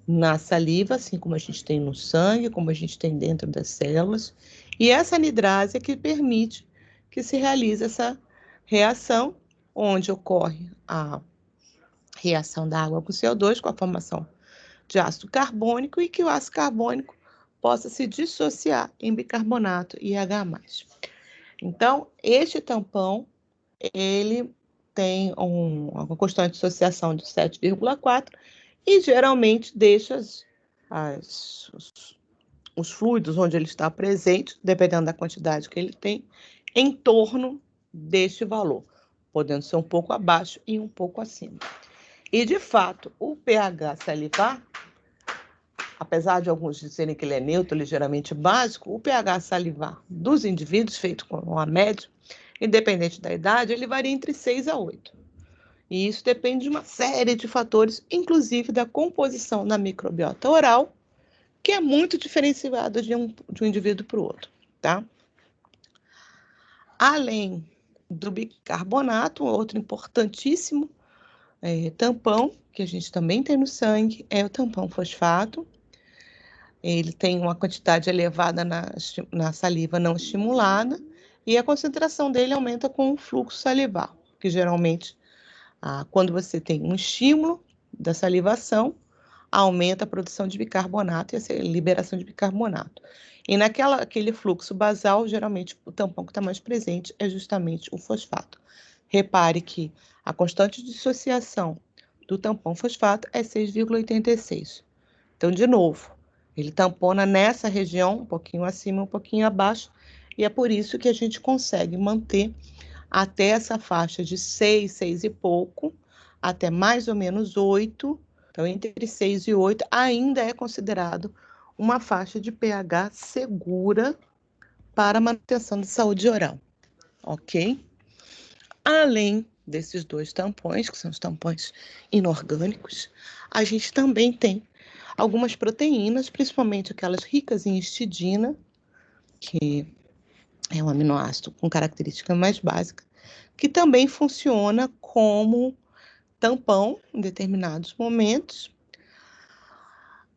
na saliva, assim como a gente tem no sangue, como a gente tem dentro das células. E essa anidrase é que permite que se realize essa reação, onde ocorre a reação da água com CO2, com a formação de ácido carbônico, e que o ácido carbônico possa se dissociar em bicarbonato e H+. Então, este tampão, ele tem uma constante de dissociação de 7,4 e geralmente deixa os fluidos onde ele está presente, dependendo da quantidade que ele tem, em torno deste valor, podendo ser um pouco abaixo e um pouco acima. E, de fato, o pH salivar, apesar de alguns dizerem que ele é neutro, ligeiramente básico, o pH salivar dos indivíduos, feito com a média, independente da idade, ele varia entre 6 a 8. E isso depende de uma série de fatores, inclusive da composição da microbiota oral, que é muito diferenciada de um indivíduo para o outro, tá? Além do bicarbonato, um outro importantíssimo tampão, que a gente também tem no sangue, é o tampão fosfato. Ele tem uma quantidade elevada na saliva não estimulada, e a concentração dele aumenta com o fluxo salivar, que geralmente, quando você tem um estímulo da salivação, aumenta a produção de bicarbonato e a liberação de bicarbonato. E naquele fluxo basal, geralmente o tampão que está mais presente é justamente o fosfato. Repare que a constante de dissociação do tampão fosfato é 6,86. Então, de novo, ele tampona nessa região, um pouquinho acima, um pouquinho abaixo, e é por isso que a gente consegue manter até essa faixa de 6, 6 e pouco, até mais ou menos 8. Então, entre 6 e 8 ainda é considerado uma faixa de pH segura para a manutenção de saúde oral, ok? Além desses 2 tampões, que são os tampões inorgânicos, a gente também tem algumas proteínas, principalmente aquelas ricas em histidina, que é um aminoácido com característica mais básica, que também funciona como tampão em determinados momentos,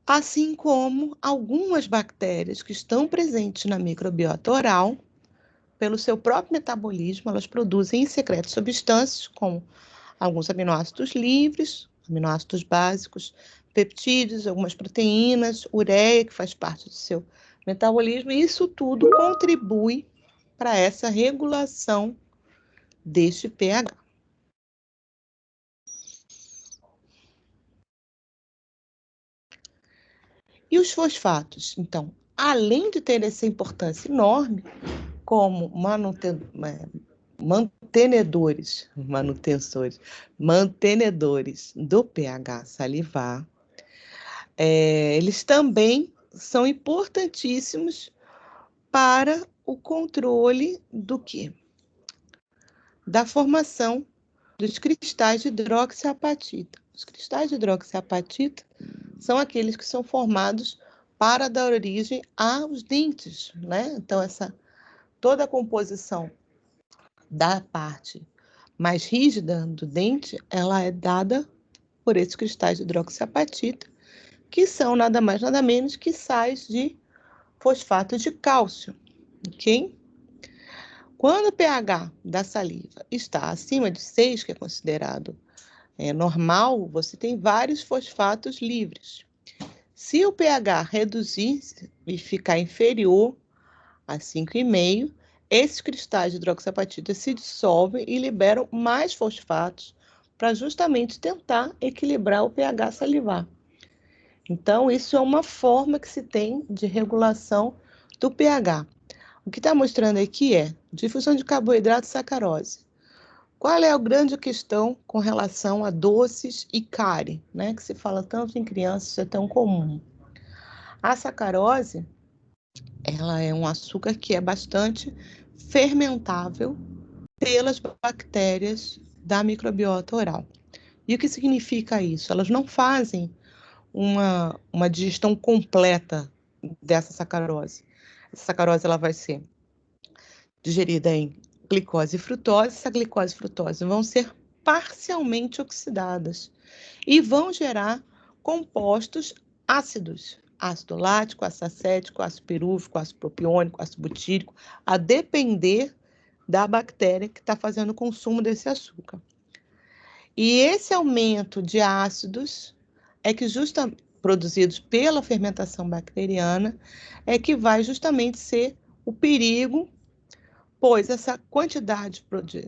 assim como algumas bactérias que estão presentes na microbiota oral, pelo seu próprio metabolismo, elas produzem e secretam substâncias como alguns aminoácidos livres, aminoácidos básicos, peptídeos, algumas proteínas, ureia, que faz parte do seu metabolismo, e isso tudo contribui para essa regulação deste pH. E os fosfatos? Então, além de ter essa importância enorme como mantenedores do pH salivar, eles também são importantíssimos para o controle do quê? Da formação dos cristais de hidroxiapatita. Os cristais de hidroxiapatita são aqueles que são formados para dar origem aos dentes, né? Então, toda a composição da parte mais rígida do dente, ela é dada por esses cristais de hidroxiapatita, que são nada mais, nada menos que sais de fosfato de cálcio, ok? Quando o pH da saliva está acima de 6, que é considerado normal, você tem vários fosfatos livres. Se o pH reduzir e ficar inferior a 5,5, esses cristais de hidroxiapatita se dissolvem e liberam mais fosfatos para justamente tentar equilibrar o pH salivar. Então, isso é uma forma que se tem de regulação do pH. O que está mostrando aqui é difusão de carboidrato e sacarose. Qual é a grande questão com relação a doces e cárie, né? Que se fala tanto em crianças, isso é tão comum. A sacarose, ela é um açúcar que é bastante fermentável pelas bactérias da microbiota oral. E o que significa isso? Elas não fazem uma digestão completa dessa sacarose. Essa sacarose ela vai ser digerida em glicose e frutose. Essa glicose e frutose vão ser parcialmente oxidadas e vão gerar compostos ácidos. Ácido lático, ácido acético, ácido pirúvico, ácido propiônico, ácido butírico, a depender da bactéria que está fazendo o consumo desse açúcar. E esse aumento de ácidos é que produzidos pela fermentação bacteriana, é que vai justamente ser o perigo, pois essa quantidade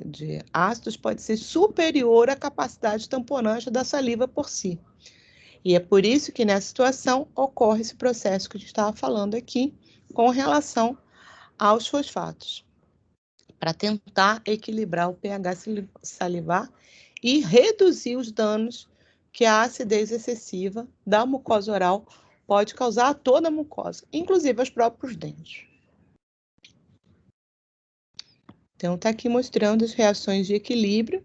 de ácidos pode ser superior à capacidade tamponante da saliva por si. E é por isso que nessa situação ocorre esse processo que a gente estava falando aqui com relação aos fosfatos, para tentar equilibrar o pH salivar e reduzir os danos que a acidez excessiva da mucosa oral pode causar a toda a mucosa, inclusive aos próprios dentes. Então, está aqui mostrando as reações de equilíbrio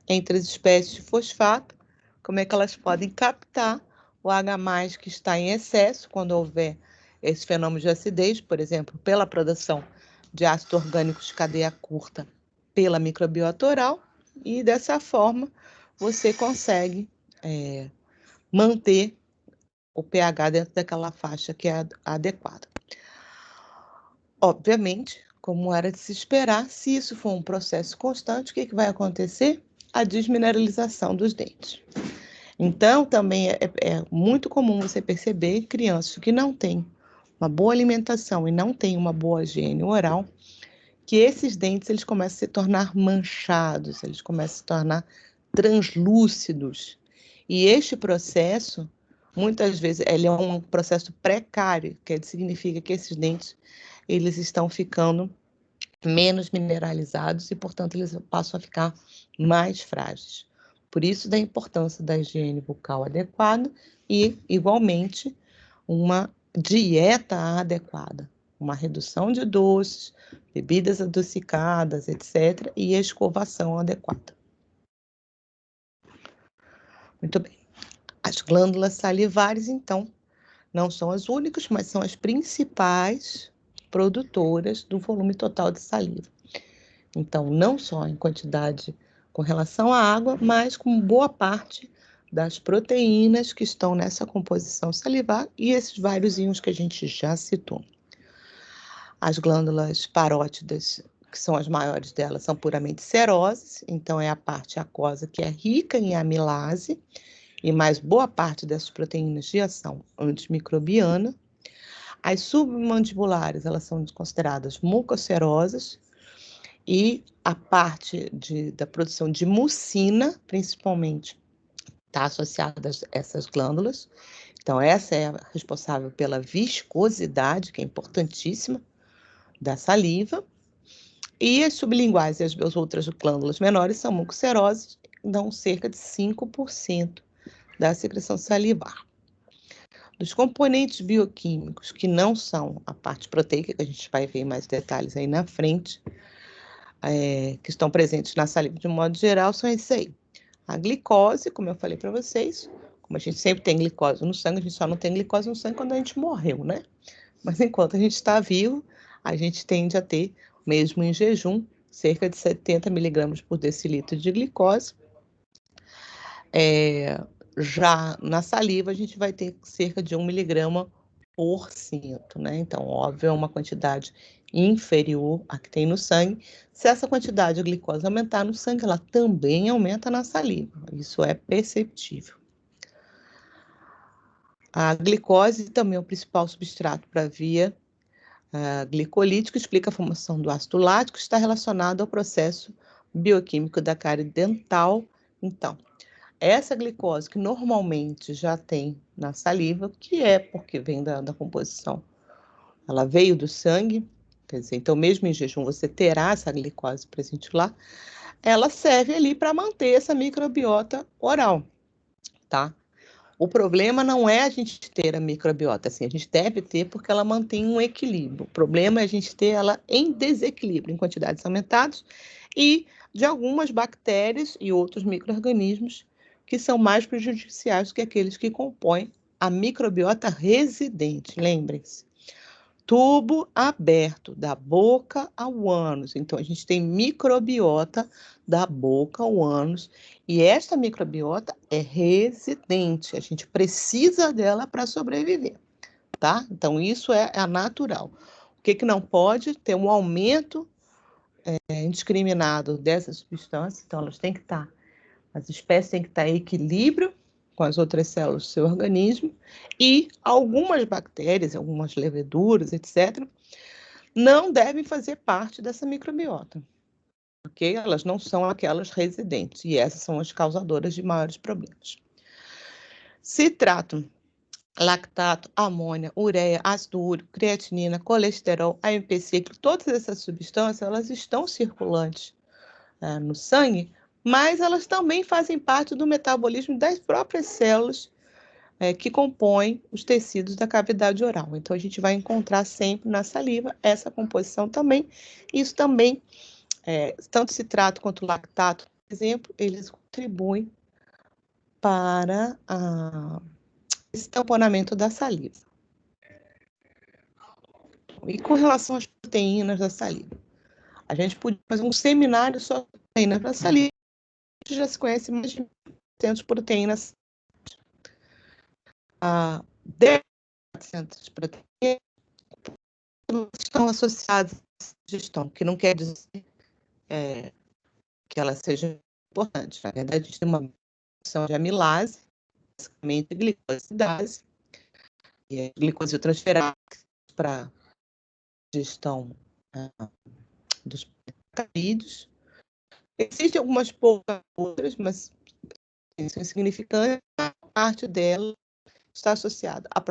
entre as espécies de fosfato, como é que elas podem captar o H+, que está em excesso, quando houver esse fenômeno de acidez, por exemplo, pela produção de ácido orgânico de cadeia curta pela microbiota oral, e dessa forma você consegue manter o pH dentro daquela faixa que é adequada. Obviamente, como era de se esperar, se isso for um processo constante, o que vai acontecer? A desmineralização dos dentes. Então, também é muito comum você perceber crianças que não têm uma boa alimentação e não têm uma boa higiene oral, que esses dentes eles começam a se tornar manchados, eles começam a se tornar translúcidos. E este processo, muitas vezes, ele é um processo precário, que significa que esses dentes eles estão ficando menos mineralizados e, portanto, eles passam a ficar mais frágeis. Por isso, da importância da higiene bucal adequada e, igualmente, uma dieta adequada, uma redução de doces, bebidas adocicadas, etc., e a escovação adequada. Muito bem. As glândulas salivares, então, não são as únicas, mas são as principais produtoras do volume total de saliva. Então, não só em quantidade com relação à água, mas com boa parte das proteínas que estão nessa composição salivar e esses vários íons que a gente já citou. As glândulas parótidas, que são as maiores delas, são puramente serosas, então é a parte aquosa que é rica em amilase, e mais boa parte dessas proteínas de ação antimicrobiana. As submandibulares, elas são consideradas mucocerosas, e a parte da produção de mucina, principalmente, está associada a essas glândulas. Então, essa é a responsável pela viscosidade, que é importantíssima, da saliva. E as sublinguais e as outras glândulas menores são mucoceroses, dão cerca de 5% da secreção salivar. Dos componentes bioquímicos que não são a parte proteica, que a gente vai ver mais detalhes aí na frente, que estão presentes na saliva de um modo geral, são esses aí. A glicose, como eu falei para vocês, como a gente sempre tem glicose no sangue, a gente só não tem glicose no sangue quando a gente morreu, né? Mas enquanto a gente está vivo, a gente tende a ter, mesmo em jejum, cerca de 70 miligramas por decilitro de glicose. Já na saliva, a gente vai ter cerca de 1 miligrama por cento, né? Então, óbvio, é uma quantidade inferior à que tem no sangue. Se essa quantidade de glicose aumentar no sangue, ela também aumenta na saliva. Isso é perceptível. A glicose também é o principal substrato para a via glicolítica, explica a formação do ácido lático, está relacionado ao processo bioquímico da cárie dental. Então, essa glicose que normalmente já tem na saliva, que é porque vem da composição, ela veio do sangue, quer dizer, então mesmo em jejum você terá essa glicose presente lá, ela serve ali para manter essa microbiota oral, tá? O problema não é a gente ter a microbiota, assim, a gente deve ter porque ela mantém um equilíbrio. O problema é a gente ter ela em desequilíbrio, em quantidades aumentadas, e de algumas bactérias e outros micro-organismos que são mais prejudiciais do que aqueles que compõem a microbiota residente, lembrem-se. Tubo aberto, da boca ao ânus. Então, a gente tem microbiota da boca ao ânus, e esta microbiota é residente, a gente precisa dela para sobreviver, tá? Então, isso é a natural. O que não pode? Ter um aumento indiscriminado dessas substâncias, então elas têm que estar, as espécies têm que estar em equilíbrio com as outras células do seu organismo, e algumas bactérias, algumas leveduras, etc., não devem fazer parte dessa microbiota, ok? Elas não são aquelas residentes, e essas são as causadoras de maiores problemas. Citrato, lactato, amônia, ureia, ácido úrico, creatinina, colesterol, AMP cíclico, todas essas substâncias, elas estão circulantes no sangue, mas elas também fazem parte do metabolismo das próprias células que compõem os tecidos da cavidade oral. Então, a gente vai encontrar sempre na saliva essa composição também. Isso também, tanto citrato quanto lactato, por exemplo, eles contribuem para esse tamponamento da saliva. E com relação às proteínas da saliva, a gente podia fazer um seminário sobre proteínas da saliva. A gente já se conhece mais de 100 proteínas. 10% proteínas estão associadas à digestão, que não quer dizer que ela seja importante. Na verdade, a gente tem uma função de amilase, basicamente glicosidase, e a glicosiltransferase para digestão dos sacarídeos. Existem algumas poucas outras, mas são insignificantes. A parte dela está associada à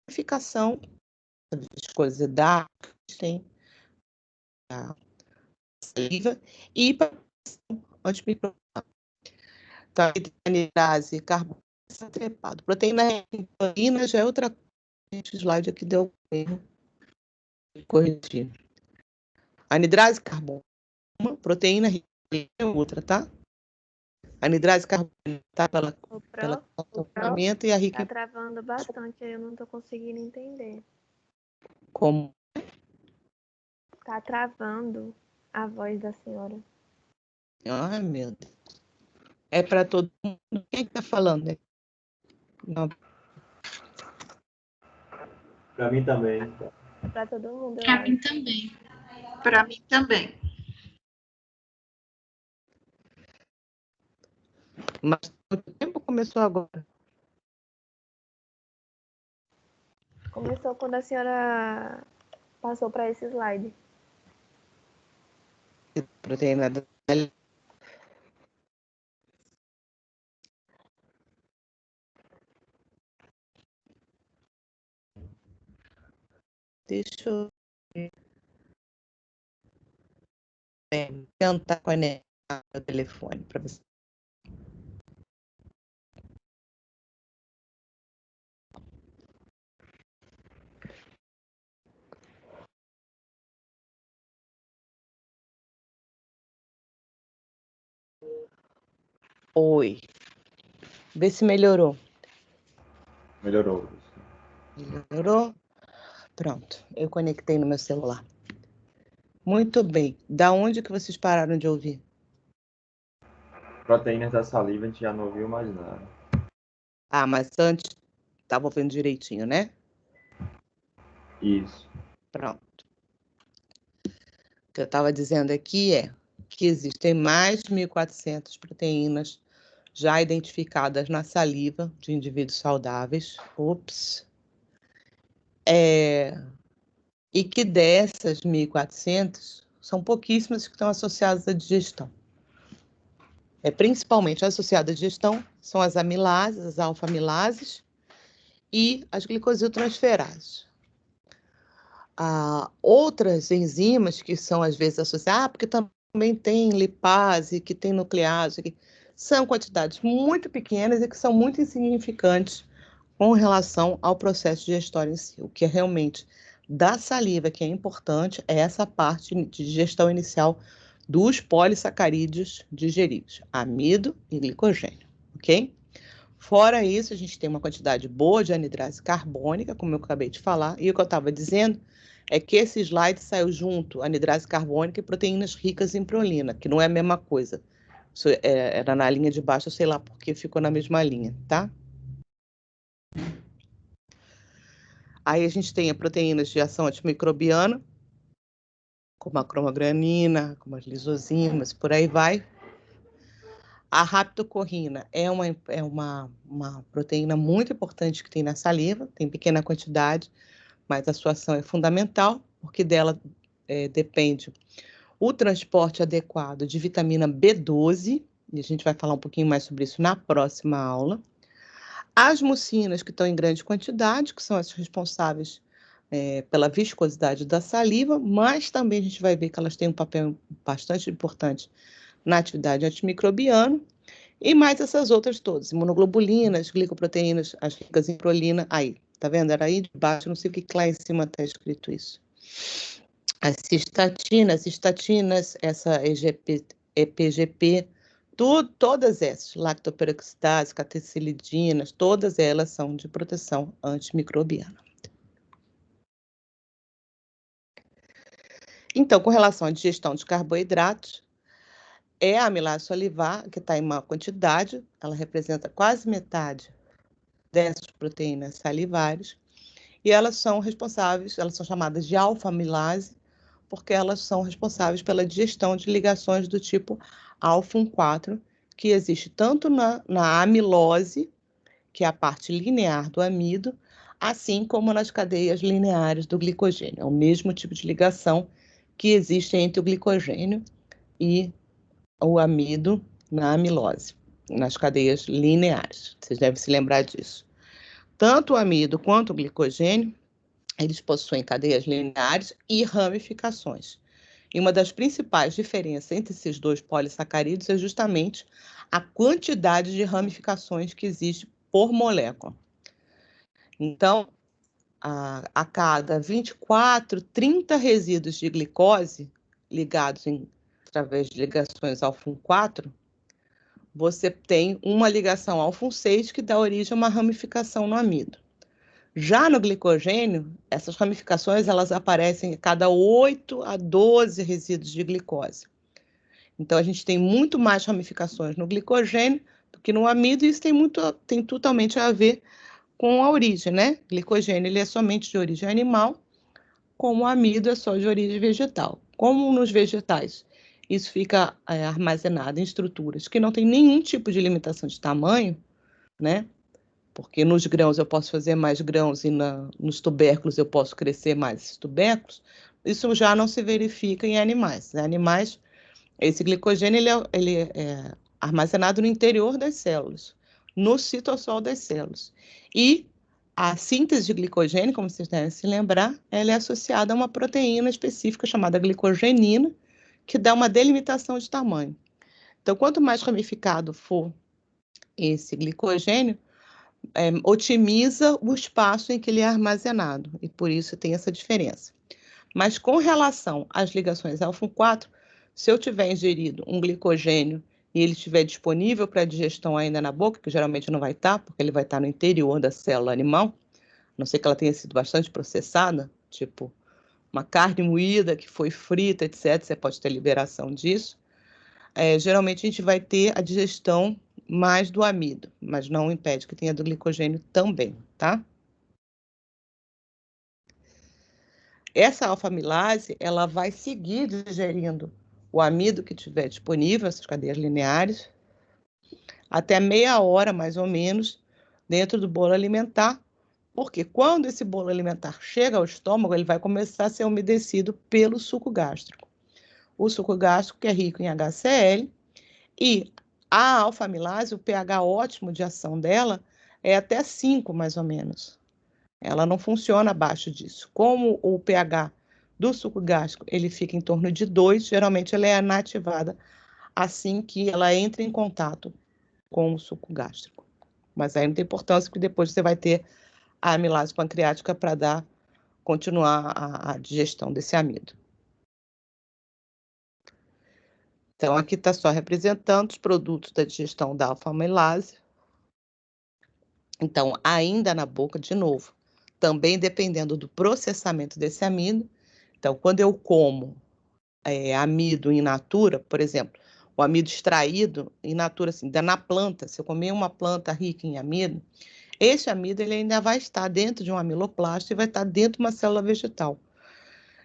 purificação das viscosidade, tem a saliva, e para a antimicrobiana. Então, a anidrase, carbono trepado. Proteína rica já é outra coisa. O slide aqui deu erro. Corrigir. Anidrase, carbono, proteína rica é outra, tá? Anidrase, carbono tá pela comportamento e a rica. Tá travando bastante, eu não tô conseguindo entender. Como? Tá travando a voz da senhora. Ai, meu Deus. É para todo mundo. Quem tá falando? Não. Para mim também. Para todo mundo, eu Para acho. mim também. Para mim também. Mas o tempo começou agora. Começou quando a senhora passou para esse slide. Proteína da. Deixa eu ver. tentar conectar o telefone para você. Oi. Vê se melhorou. Melhorou. Melhorou? Pronto, eu conectei no meu celular. Muito bem. Da onde que vocês pararam de ouvir? Proteínas da saliva, a gente já não ouviu mais nada. Ah, mas antes estava ouvindo direitinho, né? Isso. Pronto. O que eu estava dizendo aqui é que existem mais de 1.400 proteínas já identificadas na saliva de indivíduos saudáveis. E que dessas 1.400, são pouquíssimas que estão associadas à digestão. Principalmente associadas à digestão são as amilases, as alfa-amilases e as glicosiltransferases. Outras enzimas que são às vezes associadas, porque também tem lipase, que tem nuclease, que são quantidades muito pequenas e que são muito insignificantes com relação ao processo digestório em si. O que é realmente da saliva que é importante é essa parte de digestão inicial dos polissacarídeos digeridos, amido e glicogênio, ok? Fora isso, a gente tem uma quantidade boa de anidrase carbônica, como eu acabei de falar, e o que eu estava dizendo é que esse slide saiu junto, anidrase carbônica e proteínas ricas em prolina, que não é a mesma coisa. Isso era na linha de baixo, eu sei lá porque ficou na mesma linha, tá? Aí a gente tem as proteínas de ação antimicrobiana, como a cromogranina, como as lisosimas, por aí vai. A raptocorrina é uma proteína muito importante que tem na saliva, tem pequena quantidade, mas a sua ação é fundamental, porque dela depende o transporte adequado de vitamina B12, e a gente vai falar um pouquinho mais sobre isso na próxima aula. As mucinas, que estão em grande quantidade, que são as responsáveis pela viscosidade da saliva, mas também a gente vai ver que elas têm um papel bastante importante na atividade antimicrobiana, e mais essas outras todas, imunoglobulinas, glicoproteínas, as ricas em prolina, aí, tá vendo? Era aí de baixo, não sei o que lá em cima está escrito isso. As cistatinas, essa EPGP, todas essas, lactoperoxidase, catecilidinas, todas elas são de proteção antimicrobiana. Então, com relação à digestão de carboidratos, é a amilase salivar, que está em maior quantidade, ela representa quase metade dessas proteínas salivares, e elas são responsáveis, elas são chamadas de alfa-amilase, porque elas são responsáveis pela digestão de ligações do tipo alfa-1,4, que existe tanto na amilose, que é a parte linear do amido, assim como nas cadeias lineares do glicogênio. É o mesmo tipo de ligação que existe entre o glicogênio e o amido na amilose, nas cadeias lineares. Vocês devem se lembrar disso. Tanto o amido quanto o glicogênio, eles possuem cadeias lineares e ramificações. E uma das principais diferenças entre esses dois polissacarídeos é justamente a quantidade de ramificações que existe por molécula. Então, a cada 24, 30 resíduos de glicose ligados através de ligações alfa-1,4, você tem uma ligação alfa-1,6 que dá origem a uma ramificação no amido. Já no glicogênio, essas ramificações elas aparecem a cada 8 a 12 resíduos de glicose. Então, a gente tem muito mais ramificações no glicogênio do que no amido, e isso tem totalmente a ver com a origem, né? O glicogênio ele é somente de origem animal, como o amido é só de origem vegetal. Como nos vegetais isso fica armazenado em estruturas que não tem nenhum tipo de limitação de tamanho, né? Porque nos grãos eu posso fazer mais grãos e nos tubérculos eu posso crescer mais tubérculos, isso já não se verifica em animais. Em animais, esse glicogênio ele é armazenado no interior das células, no citossol das células. E a síntese de glicogênio, como vocês devem se lembrar, ela é associada a uma proteína específica chamada glicogenina, que dá uma delimitação de tamanho. Então, quanto mais ramificado for esse glicogênio, otimiza o espaço em que ele é armazenado, e por isso tem essa diferença. Mas com relação às ligações alfa-4, se eu tiver ingerido um glicogênio e ele estiver disponível para digestão ainda na boca, que geralmente não vai estar, porque ele vai estar no interior da célula animal, a não ser que ela tenha sido bastante processada, tipo uma carne moída que foi frita, etc., você pode ter liberação disso. Geralmente a gente vai ter a digestão mais do amido, mas não impede que tenha do glicogênio também, tá? Essa alfa-amilase, ela vai seguir digerindo o amido que tiver disponível, essas cadeias lineares, até meia hora, mais ou menos, dentro do bolo alimentar, porque quando esse bolo alimentar chega ao estômago, ele vai começar a ser umedecido pelo suco gástrico. O suco gástrico, que é rico em HCl, e a alfa-amilase, o pH ótimo de ação dela é até 5, mais ou menos. Ela não funciona abaixo disso. Como o pH do suco gástrico ele fica em torno de 2, geralmente ela é inativada assim que ela entra em contato com o suco gástrico. Mas aí não tem importância, porque depois você vai ter a amilase pancreática para continuar a digestão desse amido. Então, aqui está só representando os produtos da digestão da alfa-amilase. Então, ainda na boca, de novo, também dependendo do processamento desse amido. Então, quando eu como amido in natura, por exemplo, o amido extraído in natura, assim, na planta, se eu comer uma planta rica em amido, esse amido ele ainda vai estar dentro de um amiloplasto e vai estar dentro de uma célula vegetal.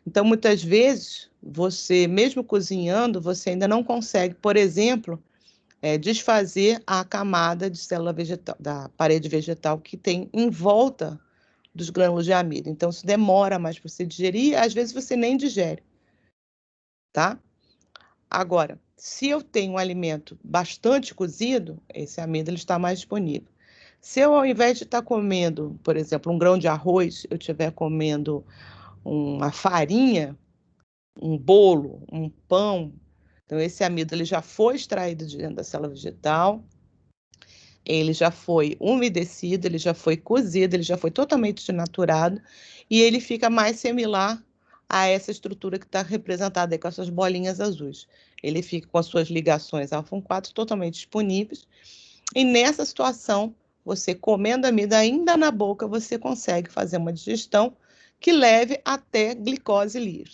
Então, muitas vezes, você, mesmo cozinhando, você ainda não consegue, por exemplo, desfazer a camada de célula vegetal, da parede vegetal que tem em volta dos grânulos de amido. Então, isso demora mais para você digerir, e às vezes você nem digere, tá? Agora, se eu tenho um alimento bastante cozido, esse amido ele está mais disponível. Se eu, ao invés de estar comendo, por exemplo, um grão de arroz, eu estiver comendo uma farinha, um bolo, um pão, então esse amido ele já foi extraído de dentro da célula vegetal, ele já foi umedecido, ele já foi cozido, ele já foi totalmente desnaturado e ele fica mais similar a essa estrutura que está representada aí com essas bolinhas azuis. Ele fica com as suas ligações alfa-4 totalmente disponíveis e nessa situação, você comendo amido ainda na boca, você consegue fazer uma digestão que leve até glicose livre.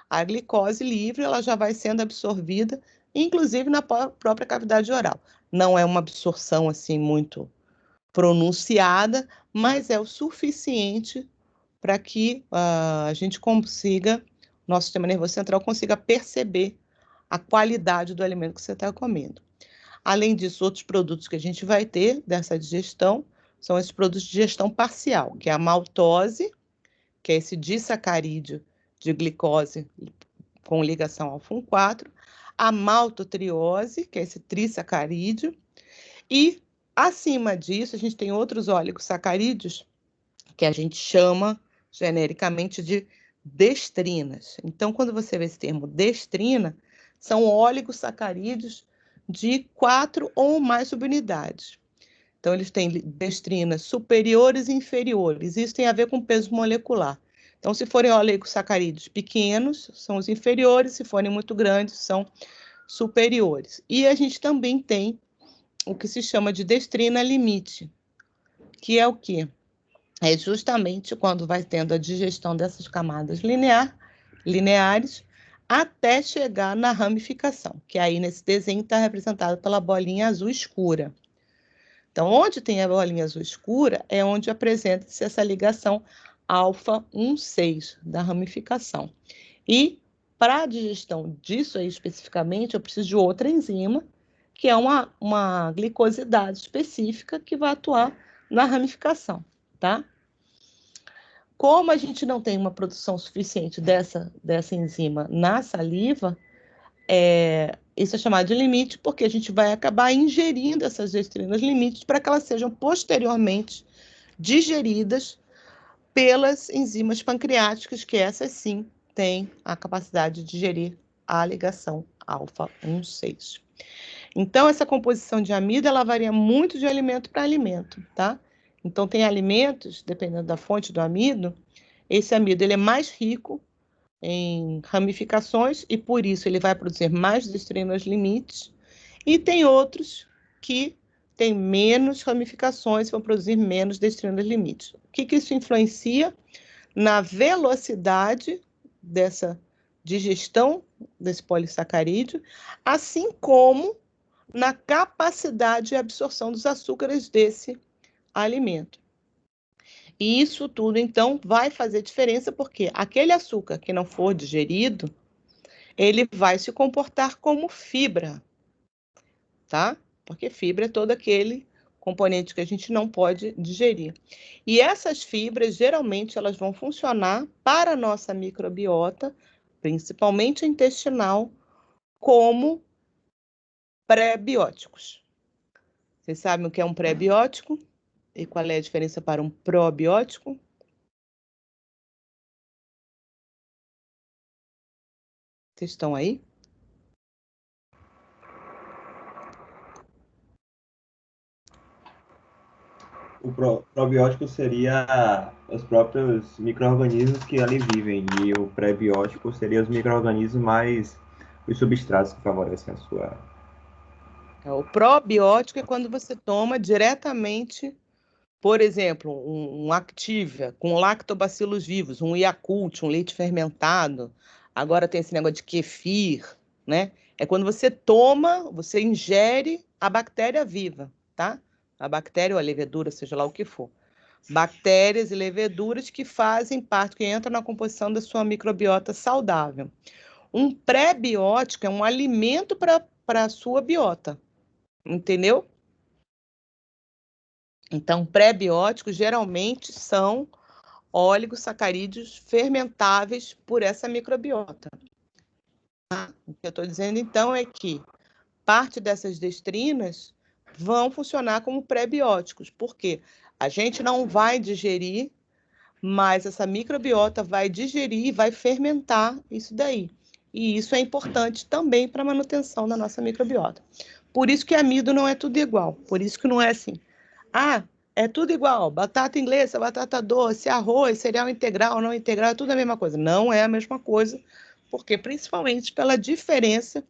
A glicose livre ela já vai sendo absorvida, inclusive na própria cavidade oral. Não é uma absorção assim muito pronunciada, mas é o suficiente para que a gente consiga, nosso sistema nervoso central consiga perceber a qualidade do alimento que você está comendo. Além disso, outros produtos que a gente vai ter dessa digestão são esses produtos de digestão parcial, que é a maltose, que é esse disacarídeo de glicose com ligação alfa-4, a maltotriose, que é esse trissacarídeo, e acima disso a gente tem outros oligosacarídeos que a gente chama genericamente de destrinas. Então, quando você vê esse termo destrina, são oligosacarídeos de 4 ou mais subunidades. Então, eles têm destrinas superiores e inferiores. Isso tem a ver com peso molecular. Então, se forem oligosacarídeos pequenos, são os inferiores, se forem muito grandes, são superiores. E a gente também tem o que se chama de destrina limite, que é o quê? É justamente quando vai tendo a digestão dessas camadas lineares até chegar na ramificação, que aí nesse desenho está representado pela bolinha azul escura. Então, onde tem a bolinha azul escura é onde apresenta-se essa ligação alfa-1,6 da ramificação. E para a digestão disso aí especificamente, eu preciso de outra enzima, que é uma glicosidase específica que vai atuar na ramificação, tá? Como a gente não tem uma produção suficiente dessa enzima na saliva, isso é chamado de limite, porque a gente vai acabar ingerindo essas destrinas limites para que elas sejam posteriormente digeridas pelas enzimas pancreáticas, que essas sim têm a capacidade de digerir a ligação alfa 1,6. Então, essa composição de amido, ela varia muito de alimento para alimento, tá? Então, tem alimentos, dependendo da fonte do amido, esse amido ele é mais rico em ramificações e, por isso, ele vai produzir mais destrinas limites. E tem outros que têm menos ramificações e vão produzir menos destrinas limites. O que isso influencia? Na velocidade dessa digestão desse polissacarídeo, assim como na capacidade de absorção dos açúcares desse alimento. E isso tudo, então, vai fazer diferença, porque aquele açúcar que não for digerido, ele vai se comportar como fibra, tá? Porque fibra é todo aquele componente que a gente não pode digerir. E essas fibras, geralmente, elas vão funcionar para a nossa microbiota, principalmente intestinal, como pré-bióticos. Vocês sabem o que é um pré-biótico? E qual é a diferença para um probiótico? Vocês estão aí? O probiótico seria os próprios micro-organismos que ali vivem, e o pré-biótico seria os micro-organismos mais os substratos que favorecem a sua... O probiótico é quando você toma diretamente, por exemplo, um Activia com lactobacilos vivos, um Yakult, um leite fermentado. Agora tem esse negócio de kefir, né? É quando você toma, você ingere a bactéria viva, tá? A bactéria ou a levedura, seja lá o que for. Bactérias e leveduras que fazem parte, que entram na composição da sua microbiota saudável. Um pré-biótico é um alimento para a sua biota, entendeu? Então, pré-bióticos geralmente são oligosacarídeos fermentáveis por essa microbiota. O que eu estou dizendo, então, é que parte dessas destrinas vão funcionar como pré-bióticos, porque a gente não vai digerir, mas essa microbiota vai digerir e vai fermentar isso daí. E isso é importante também para a manutenção da nossa microbiota. Por isso que amido não é tudo igual, por isso que não é assim, é tudo igual, batata inglesa, batata doce, arroz, cereal integral, não integral, é tudo a mesma coisa. Não é a mesma coisa, porque principalmente pela diferença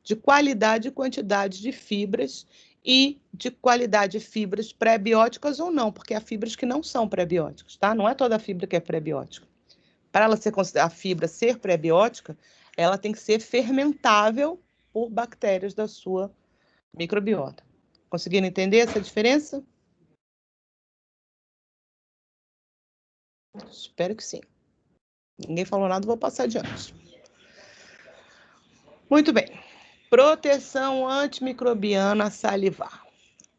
de qualidade e quantidade de fibras e de qualidade de fibras pré-bióticas ou não, porque há fibras que não são pré-bióticas, tá? Não é toda fibra que é pré-biótica. Para ela ser considerada, a fibra ser pré-biótica, ela tem que ser fermentável por bactérias da sua microbiota. Conseguiram entender essa diferença? Espero que sim. Ninguém falou nada, vou passar adiante. Muito bem. Proteção antimicrobiana salivar.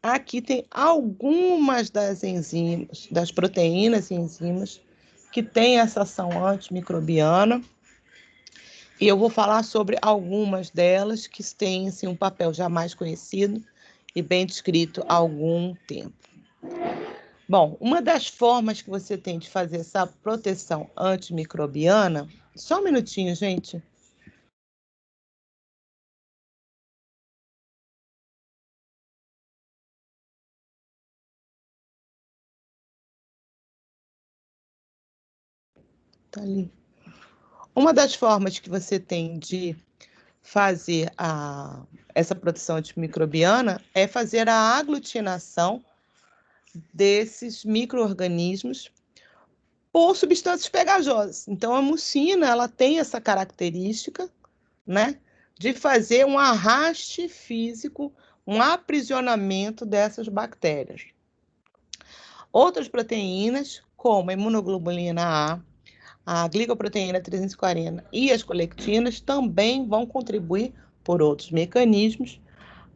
Aqui tem algumas das enzimas, das proteínas e enzimas que têm essa ação antimicrobiana. E eu vou falar sobre algumas delas que têm assim, um papel já mais conhecido e bem descrito há algum tempo. Bom, uma das formas que você tem de fazer essa proteção antimicrobiana... Só um minutinho, gente. Tá ali. Uma das formas que você tem de fazer essa proteção antimicrobiana é fazer a aglutinação desses micro-organismos por substâncias pegajosas. Então, a mucina, ela tem essa característica, né, de fazer um arraste físico, um aprisionamento dessas bactérias. Outras proteínas, como a imunoglobulina a glicoproteína 340 e as colectinas também vão contribuir por outros mecanismos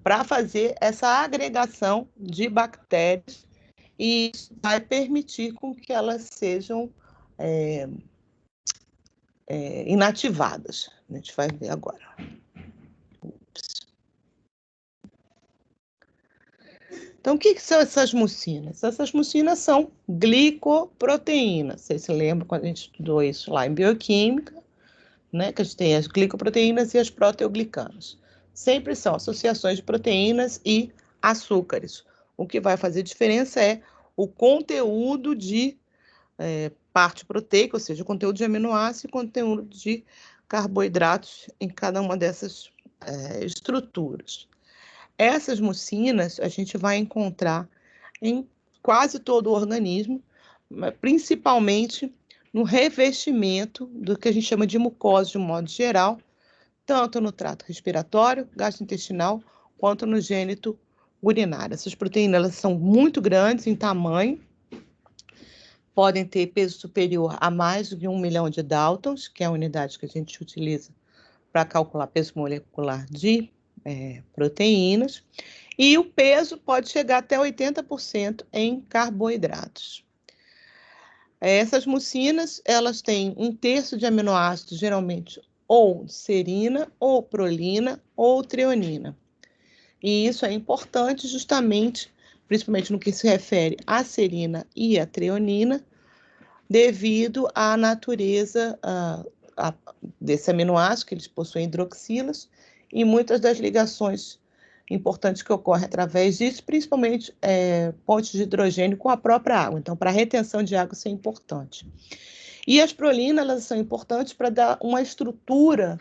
para fazer essa agregação de bactérias e isso vai permitir com que elas sejam inativadas. A gente vai ver agora. Então, o que são essas mucinas? Essas mucinas são glicoproteínas. Vocês se lembram quando a gente estudou isso lá em bioquímica? né? Que a gente tem as glicoproteínas e as proteoglicanas. Sempre são associações de proteínas e açúcares. O que vai fazer diferença é o conteúdo de parte proteica, ou seja, o conteúdo de aminoácidos e conteúdo de carboidratos em cada uma dessas estruturas. Essas mucinas a gente vai encontrar em quase todo o organismo, principalmente no revestimento do que a gente chama de mucosa de um modo geral, tanto no trato respiratório, gastrointestinal, quanto no gênito urinário. Essas proteínas elas são muito grandes em tamanho, podem ter peso superior a mais de 1 milhão de Daltons, que é a unidade que a gente utiliza para calcular peso molecular de proteínas, e o peso pode chegar até 80% em carboidratos. Essas mucinas, elas têm 1/3 de aminoácidos, geralmente ou serina, ou prolina, ou treonina. E isso é importante justamente, principalmente no que se refere à serina e à treonina, devido à natureza desse aminoácido, que eles possuem hidroxilas, e muitas das ligações importantes que ocorrem através disso, principalmente pontes de hidrogênio com a própria água. Então, para a retenção de água, isso é importante. E as prolinas, elas são importantes para dar uma estrutura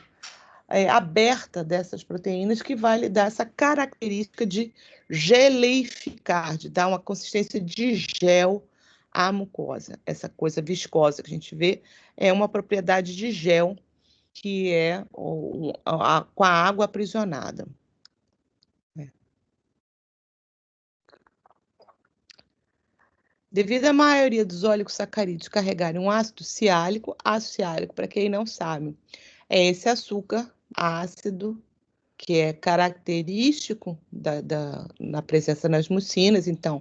aberta dessas proteínas, que vai lhe dar essa característica de geleificar, de dar uma consistência de gel à mucosa. Essa coisa viscosa que a gente vê é uma propriedade de gel, que é com a água aprisionada. Devido à maioria dos oligosacarídeos carregarem um ácido siálico, para quem não sabe, é esse açúcar ácido que é característico na presença nas mucinas. Então,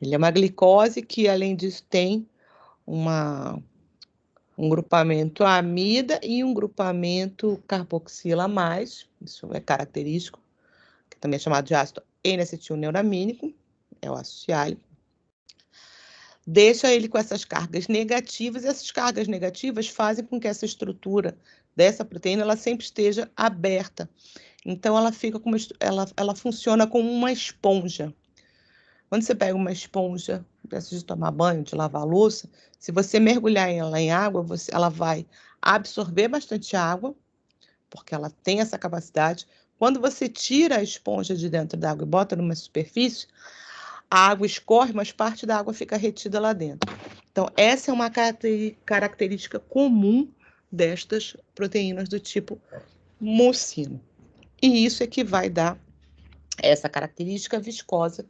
ele é uma glicose que, além disso, tem um grupamento amida e um grupamento carboxila mais, isso é característico, que também é chamado de ácido N-acetilneuramínico, é o ácido siálico. Deixa ele com essas cargas negativas, e essas cargas negativas fazem com que essa estrutura dessa proteína ela sempre esteja aberta. Então, ela funciona como uma esponja. Quando você pega uma esponja, de tomar banho, de lavar louça, se você mergulhar ela em água, ela vai absorver bastante água, porque ela tem essa capacidade. Quando você tira a esponja de dentro da água e bota numa superfície, a água escorre, mas parte da água fica retida lá dentro. Então, essa é uma característica comum destas proteínas do tipo mucino. E isso é que vai dar essa característica viscosa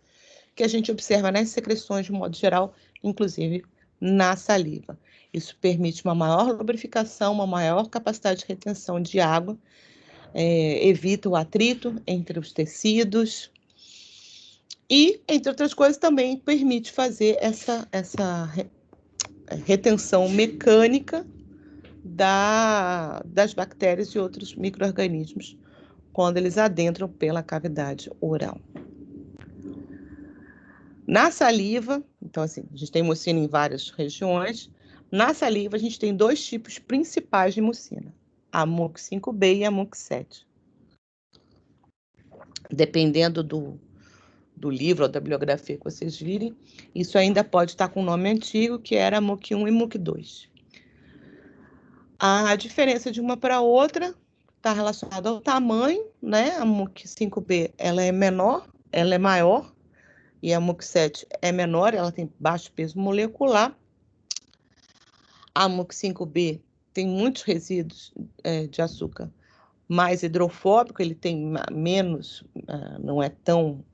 que a gente observa nas secreções de modo geral, inclusive na saliva. Isso permite uma maior lubrificação, uma maior capacidade de retenção de água, evita o atrito entre os tecidos e, entre outras coisas, também permite fazer essa retenção mecânica das bactérias e outros micro-organismos quando eles adentram pela cavidade oral. Na saliva, então assim, a gente tem mucina em várias regiões. Na saliva, a gente tem 2 tipos principais de mucina, a MUC5B e a MUC7. Dependendo do livro ou da bibliografia que vocês virem, isso ainda pode estar com o nome antigo, que era MUC1 e MUC2. A diferença de uma para outra está relacionada ao tamanho, né? A MUC5B ela é menor, ela é maior, e a MUC7 é menor, ela tem baixo peso molecular. A MUC5B tem muitos resíduos de açúcar mais hidrofóbico, ele tem menos, não é tão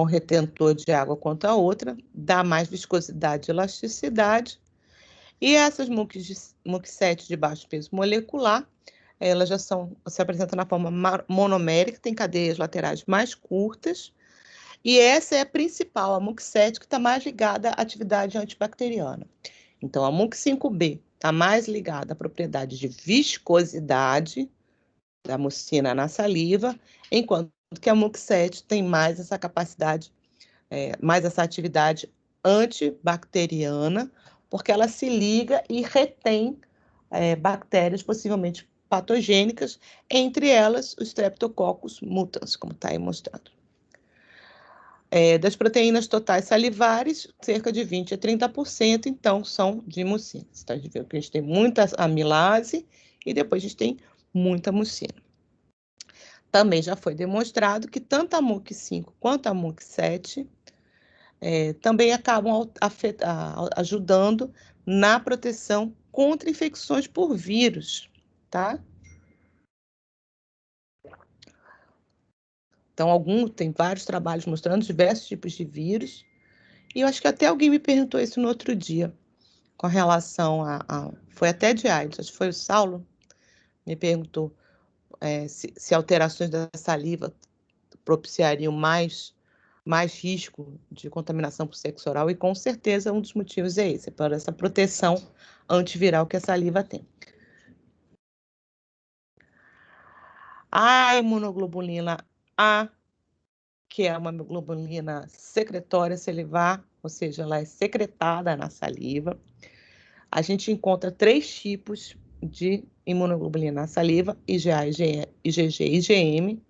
retentor de água quanto a outra, dá mais viscosidade e elasticidade. E essas MUC7 de baixo peso molecular, elas já se apresentam na forma monomérica, tem cadeias laterais mais curtas, e essa é a principal, a MUC7, que está mais ligada à atividade antibacteriana. Então, a MUC5B está mais ligada à propriedade de viscosidade da mucina na saliva, enquanto que a MUC7 tem mais essa capacidade, mais essa atividade antibacteriana, porque ela se liga e retém bactérias, possivelmente patogênicas, entre elas o Streptococcus mutans, como está aí mostrado. Das proteínas totais salivares, cerca de 20% a 30%, então, são de mucina. Então, a gente vê que a gente tem muita amilase e depois a gente tem muita mucina. Também já foi demonstrado que tanto a MUC5 quanto a MUC7 também acabam ajudando na proteção contra infecções por vírus, tá? Então, tem vários trabalhos mostrando diversos tipos de vírus, e eu acho que até alguém me perguntou isso no outro dia, com relação foi até de AIDS, acho que foi o Saulo, me perguntou se alterações da saliva propiciariam mais risco de contaminação por sexo oral, e com certeza um dos motivos é esse, por essa proteção antiviral que a saliva tem. A imunoglobulina A, que é uma globulina secretória salivar, ou seja, ela é secretada na saliva. A gente encontra 3 tipos de imunoglobulina na saliva, IgA, IgG e IgM,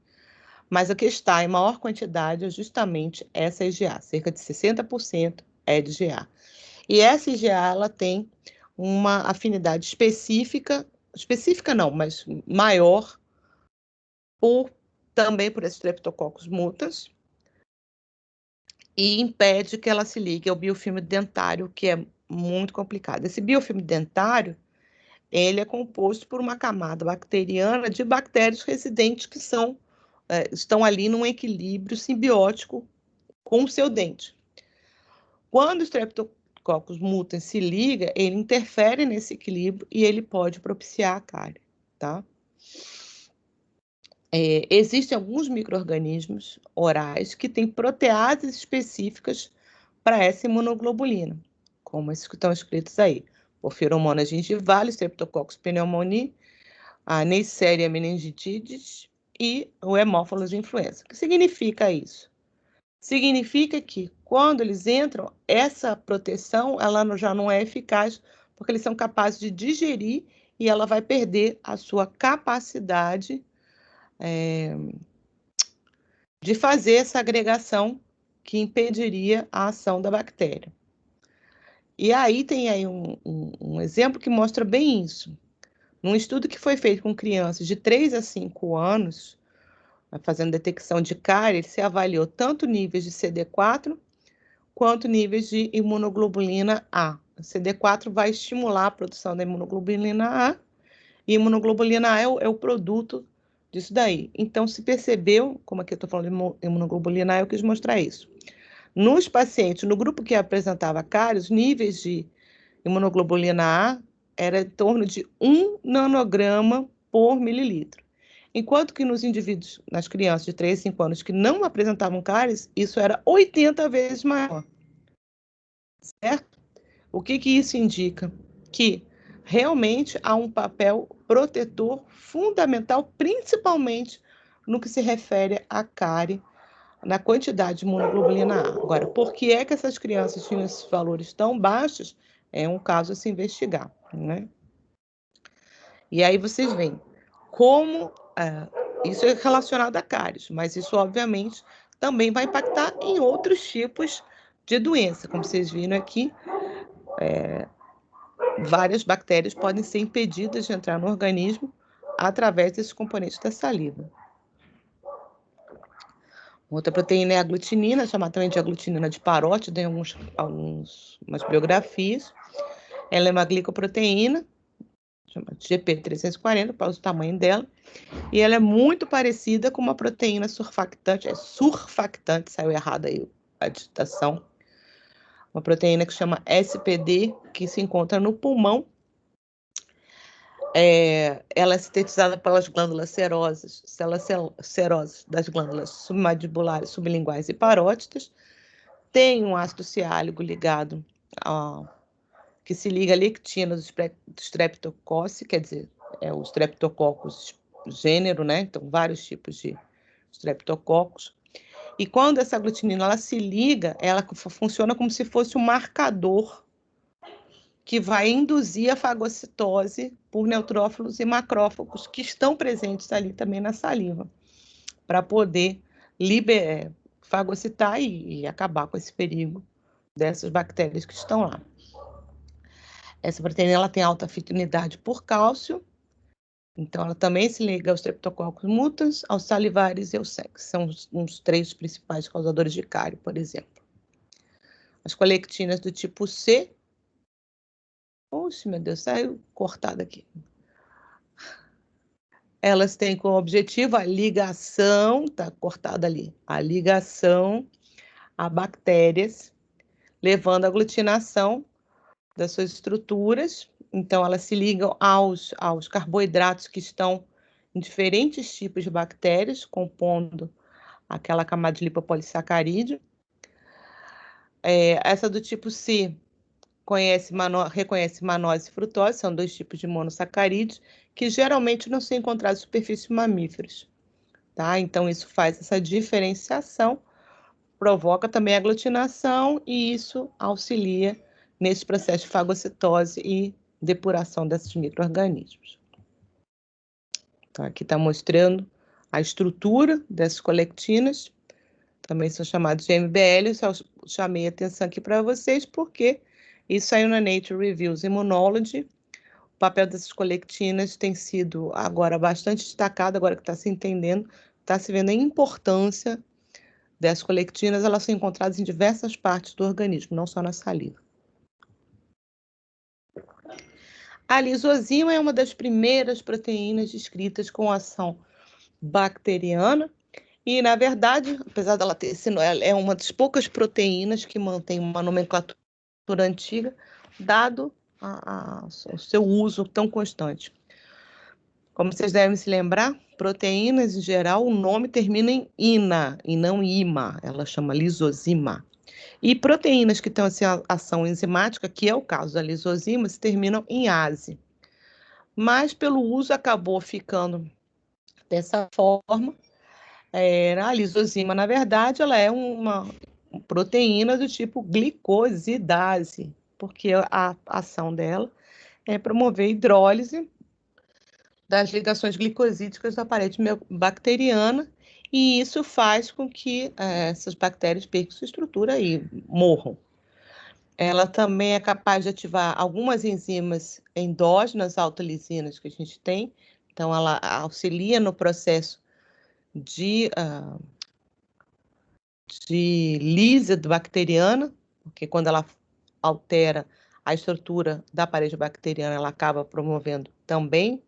mas a que está em maior quantidade é justamente essa IgA, cerca de 60% é de IgA. E essa IgA, ela tem uma afinidade específica não, mas maior, também por esses Streptococcus mutans, e impede que ela se ligue ao biofilme dentário, que é muito complicado. Esse biofilme dentário, ele é composto por uma camada bacteriana de bactérias residentes que estão ali num equilíbrio simbiótico com o seu dente. Quando o Streptococcus mutans se liga, ele interfere nesse equilíbrio e ele pode propiciar a cárie, tá? Existem alguns micro-organismos orais que têm proteases específicas para essa imunoglobulina, como esses que estão escritos aí: Porphyromonas gingivalis, Streptococcus pneumoniae, a Neisseria meningitidis e o Haemophilus influenza. O que significa isso? Significa que quando eles entram, essa proteção ela já não é eficaz, porque eles são capazes de digerir e ela vai perder a sua capacidade de fazer essa agregação que impediria a ação da bactéria. E aí tem aí um exemplo que mostra bem isso. Num estudo que foi feito com crianças de 3 a 5 anos, fazendo detecção de cárie, se avaliou tanto níveis de CD4 quanto níveis de imunoglobulina A. A CD4 vai estimular a produção da imunoglobulina A, e imunoglobulina A é o produto disso daí. Então, se percebeu, como aqui eu estou falando de imunoglobulina A, eu quis mostrar isso. Nos pacientes, no grupo que apresentava cárie, os níveis de imunoglobulina A era em torno de 1 nanograma por mililitro. Enquanto que nos indivíduos, nas crianças de 3 a 5 anos que não apresentavam cáries, isso era 80 vezes maior. Certo? O que isso indica? Que realmente há um papel protetor fundamental, principalmente no que se refere à cárie, na quantidade de imunoglobulina A. Agora, por que é que essas crianças tinham esses valores tão baixos? É um caso a se investigar, né? E aí vocês veem como isso é relacionado a cáries, mas isso, obviamente, também vai impactar em outros tipos de doença. Como vocês viram aqui, várias bactérias podem ser impedidas de entrar no organismo através desses componentes da saliva. Outra proteína é a aglutinina, chamada também de aglutinina de parótida em algumas biografias. Ela é uma glicoproteína, chama de GP340, para o tamanho dela, e ela é muito parecida com uma proteína surfactante, saiu errado aí a digitação, uma proteína que chama SPD, que se encontra no pulmão. Ela é sintetizada pelas glândulas serosas, células serosas das glândulas submandibulares, sublinguais e parótidas. Tem um ácido ciálico ligado que se liga à lectina do Streptococcus, quer dizer, é o Streptococcus gênero, né? Então, vários tipos de Streptococcus. E quando essa aglutinina ela se liga, ela funciona como se fosse um marcador que vai induzir a fagocitose por neutrófilos e macrófagos que estão presentes ali também na saliva, para poder fagocitar e acabar com esse perigo dessas bactérias que estão lá. Essa proteína ela tem alta afinidade por cálcio, então ela também se liga aos Streptococcus mutans, aos salivares e aos sex, são os 3 principais causadores de cárie, por exemplo. As colectinas do tipo C, oxe, meu Deus, saiu cortado aqui. Elas têm como objetivo a ligação, tá cortada ali, a ligação a bactérias, levando à aglutinação das suas estruturas. Então, elas se ligam aos carboidratos que estão em diferentes tipos de bactérias, compondo aquela camada de lipopolissacarídeo. Essa do tipo C reconhece manose e frutose, são 2 tipos de monossacarídeos, que geralmente não são encontrados em superfícies mamíferos. Tá? Então, isso faz essa diferenciação, provoca também a aglutinação, e isso auxilia nesse processo de fagocitose e depuração desses micro-organismos. Então, aqui está mostrando a estrutura dessas colectinas, também são chamados de MBL, eu só chamei a atenção aqui para vocês, porque isso saiu na Nature Reviews Immunology. O papel dessas colectinas tem sido agora bastante destacado, agora que está se entendendo, está se vendo a importância dessas colectinas, elas são encontradas em diversas partes do organismo, não só na saliva. A lisozima é uma das primeiras proteínas descritas com ação bacteriana e, na verdade, apesar dela ter sido, ela é uma das poucas proteínas que mantém uma nomenclatura antiga, dado o seu uso tão constante. Como vocês devem se lembrar, proteínas, em geral, o nome termina em ina e não ima, ela chama lisozima. E proteínas que têm ação enzimática, que é o caso da lisozima, se terminam em ase. Mas pelo uso acabou ficando dessa forma. A lisozima, na verdade, ela é uma proteína do tipo glicosidase, porque a ação dela é promover a hidrólise das ligações glicosídicas da parede bacteriana, e isso faz com que essas bactérias percam sua estrutura e morram. Ela também é capaz de ativar algumas enzimas endógenas autolisinas que a gente tem, então ela auxilia no processo de lise bacteriana, porque quando ela altera a estrutura da parede bacteriana, ela acaba promovendo também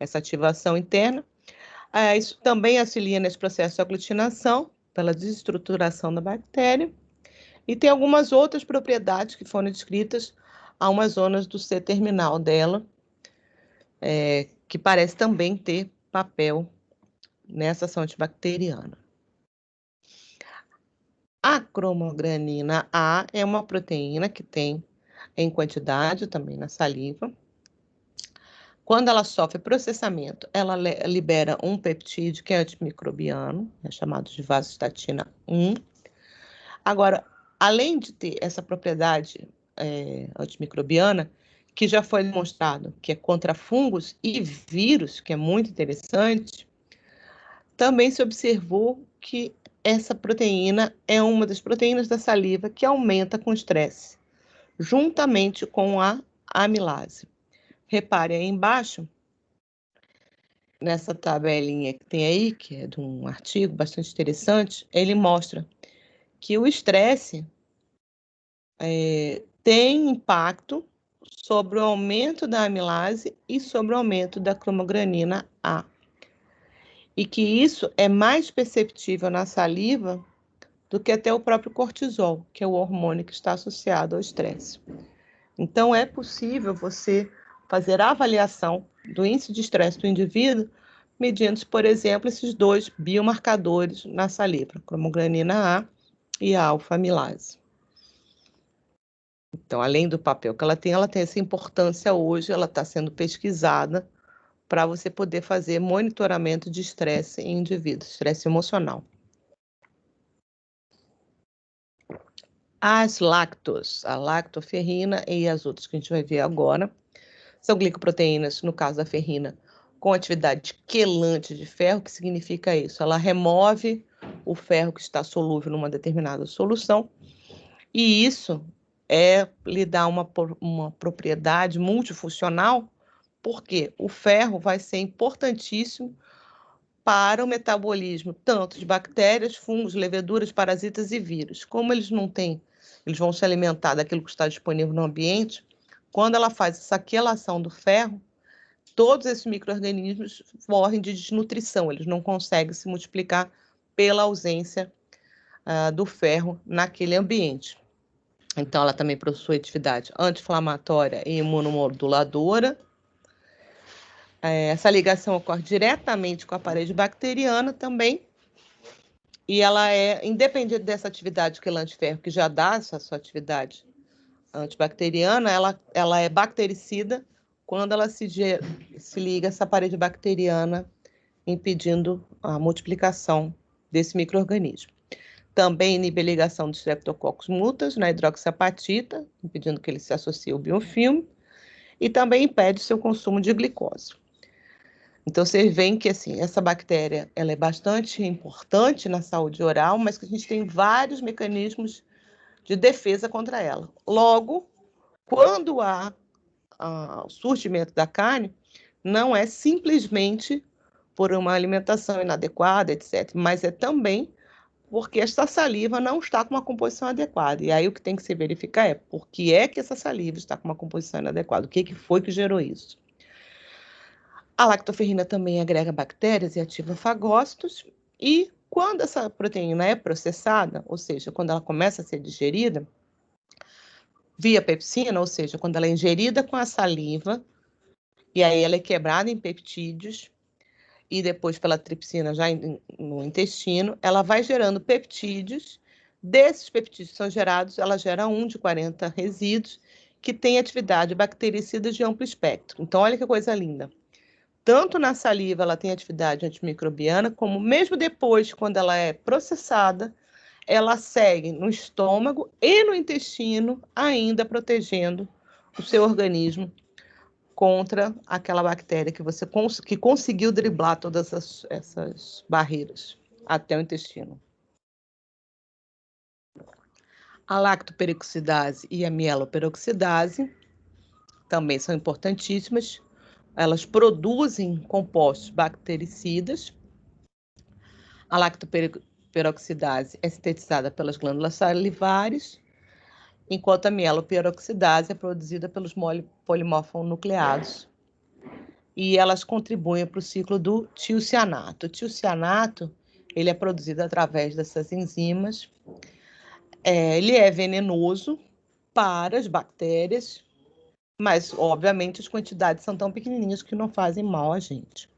essa ativação interna. Isso também auxilia nesse processo de aglutinação, pela desestruturação da bactéria, e tem algumas outras propriedades que foram descritas a umas zonas do C-terminal dela, que parece também ter papel nessa ação antibacteriana. A cromogranina A é uma proteína que tem em quantidade também na saliva. Quando ela sofre processamento, ela libera um peptídeo que é antimicrobiano, chamado de vasostatina 1. Agora, além de ter essa propriedade antimicrobiana, que já foi demonstrado que é contra fungos e vírus, que é muito interessante, também se observou que essa proteína é uma das proteínas da saliva que aumenta com estresse, juntamente com a amilase. Repare aí embaixo, nessa tabelinha que tem aí, que é de um artigo bastante interessante, ele mostra que o estresse tem impacto sobre o aumento da amilase e sobre o aumento da cromogranina A. E que isso é mais perceptível na saliva do que até o próprio cortisol, que é o hormônio que está associado ao estresse. Então, é possível você fazer a avaliação do índice de estresse do indivíduo medindo, por exemplo, esses 2 biomarcadores na saliva, cromogranina A e a alfa-amilase. Então, além do papel que ela tem essa importância hoje, ela está sendo pesquisada para você poder fazer monitoramento de estresse em indivíduos, estresse emocional. As lactos, a lactoferrina e as outras que a gente vai ver agora, são glicoproteínas, no caso da ferrina, com atividade quelante de ferro. Que significa isso? Ela remove o ferro que está solúvel numa determinada solução, e isso lhe dá uma propriedade multifuncional, porque o ferro vai ser importantíssimo para o metabolismo tanto de bactérias, fungos, leveduras, parasitas e vírus. Como eles não têm, eles vão se alimentar daquilo que está disponível no ambiente, quando ela faz essa quelação do ferro, todos esses micro-organismos morrem de desnutrição, eles não conseguem se multiplicar pela ausência do ferro naquele ambiente. Então, ela também possui atividade anti-inflamatória e imunomoduladora. Essa ligação ocorre diretamente com a parede bacteriana também, e ela é independente dessa atividade quelante de ferro, que já dá essa sua atividade antibacteriana, ela é bactericida quando ela se liga a essa parede bacteriana, impedindo a multiplicação desse micro-organismo. Também inibe a ligação dos Streptococcus mutans na hidroxiapatita, impedindo que ele se associe ao biofilme, e também impede o seu consumo de glicose. Então, vocês veem que assim, essa bactéria ela é bastante importante na saúde oral, mas que a gente tem vários mecanismos de defesa contra ela. Logo, quando há o surgimento da carne, não é simplesmente por uma alimentação inadequada, etc., mas é também porque essa saliva não está com uma composição adequada. E aí o que tem que se verificar é por que é que essa saliva está com uma composição inadequada, o que foi que gerou isso. A lactoferrina também agrega bactérias e ativa fagócitos, e quando essa proteína é processada, ou seja, quando ela começa a ser digerida, via pepsina, ou seja, quando ela é ingerida com a saliva, e aí ela é quebrada em peptídeos, e depois pela tripsina já no intestino, ela vai gerando peptídeos. Desses peptídeos que são gerados, ela gera 1 de 40 resíduos que tem atividade bactericida de amplo espectro. Então, olha que coisa linda. Tanto na saliva ela tem atividade antimicrobiana, como mesmo depois, quando ela é processada, ela segue no estômago e no intestino, ainda protegendo o seu organismo contra aquela bactéria que conseguiu driblar todas essas barreiras até o intestino. A lactoperoxidase e a mieloperoxidase também são importantíssimas. Elas produzem compostos bactericidas. A lactoperoxidase é sintetizada pelas glândulas salivares, enquanto a mieloperoxidase é produzida pelos polimorfonucleados. E elas contribuem para o ciclo do tiocianato. O tiocianato, ele é produzido através dessas enzimas. Ele é venenoso para as bactérias, mas, obviamente, as quantidades são tão pequenininhas que não fazem mal a gente.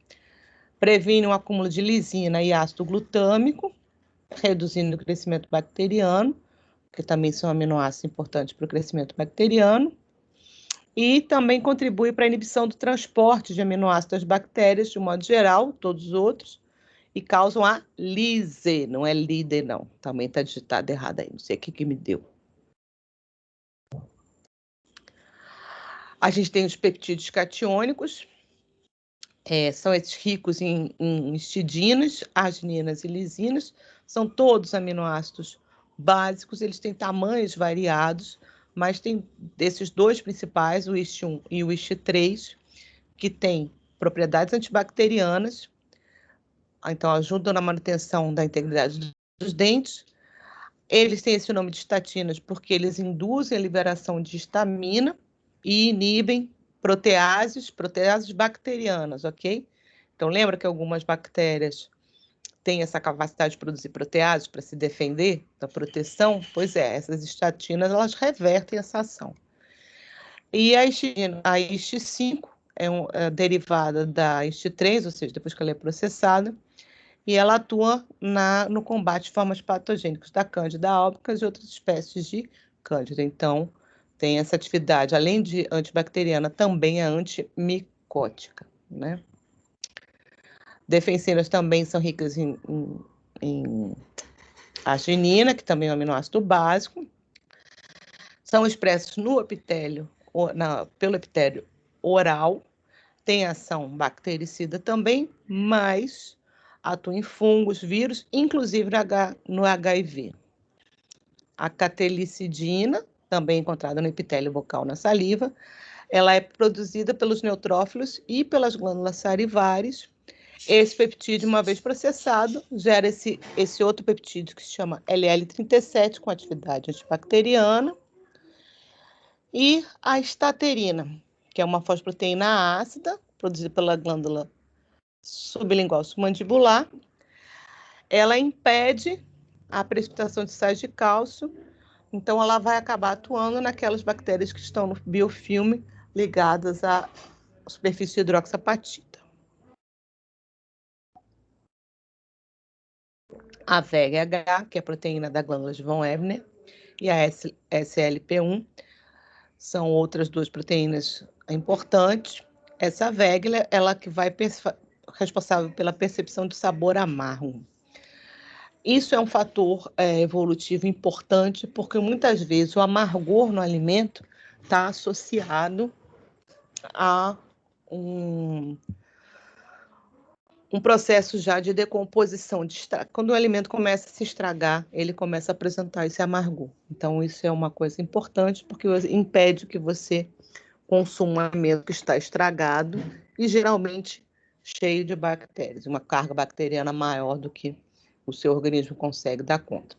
Previne o acúmulo de lisina e ácido glutâmico, reduzindo o crescimento bacteriano, que também são aminoácidos importantes para o crescimento bacteriano, e também contribui para a inibição do transporte de aminoácidos das bactérias, de um modo geral, todos os outros, e causam a lise, não é lide, não. Também está digitado errado aí, não sei o que me deu. A gente tem os peptídeos catiônicos, são esses ricos em histidinas, argininas e lisinas, são todos aminoácidos básicos, eles têm tamanhos variados, mas tem desses dois principais, o IST1 e o IST3, que têm propriedades antibacterianas, então ajudam na manutenção da integridade dos dentes. Eles têm esse nome de estatinas porque eles induzem a liberação de histamina e inibem proteases bacterianas, ok? Então, lembra que algumas bactérias têm essa capacidade de produzir proteases para se defender da proteção? Pois é, essas estatinas, elas revertem essa ação. E a IST5 é derivada da IST3, ou seja, depois que ela é processada, e ela atua no combate de formas patogênicas da Cândida albicans e outras espécies de Cândida. Então, tem essa atividade, além de antibacteriana, também é antimicótica, né? Defensinas também são ricas em arginina, que também é um aminoácido básico, são expressos no epitélio, pelo epitélio oral, tem ação bactericida também, mas atua em fungos, vírus, inclusive no HIV. A catelicidina, também encontrada no epitélio bucal na saliva, ela é produzida pelos neutrófilos e pelas glândulas salivares. Esse peptídeo, uma vez processado, gera esse outro peptídeo que se chama LL37, com atividade antibacteriana. E a estaterina, que é uma fosproteína ácida, produzida pela glândula sublingual submandibular. Ela impede a precipitação de sais de cálcio, então ela vai acabar atuando naquelas bactérias que estão no biofilme ligadas à superfície hidroxapatita. A VEGH, que é a proteína da glândula de Von Ebner, e a SLP1 são outras duas proteínas importantes. Essa VEGH, ela que vai responsável pela percepção de sabor amargo. Isso é um fator evolutivo importante, porque muitas vezes o amargor no alimento está associado a um processo já de decomposição. Quando o alimento começa a se estragar, ele começa a apresentar esse amargor. Então, isso é uma coisa importante, porque impede que você consuma um alimento que está estragado e geralmente cheio de bactérias, uma carga bacteriana maior do que o seu organismo consegue dar conta.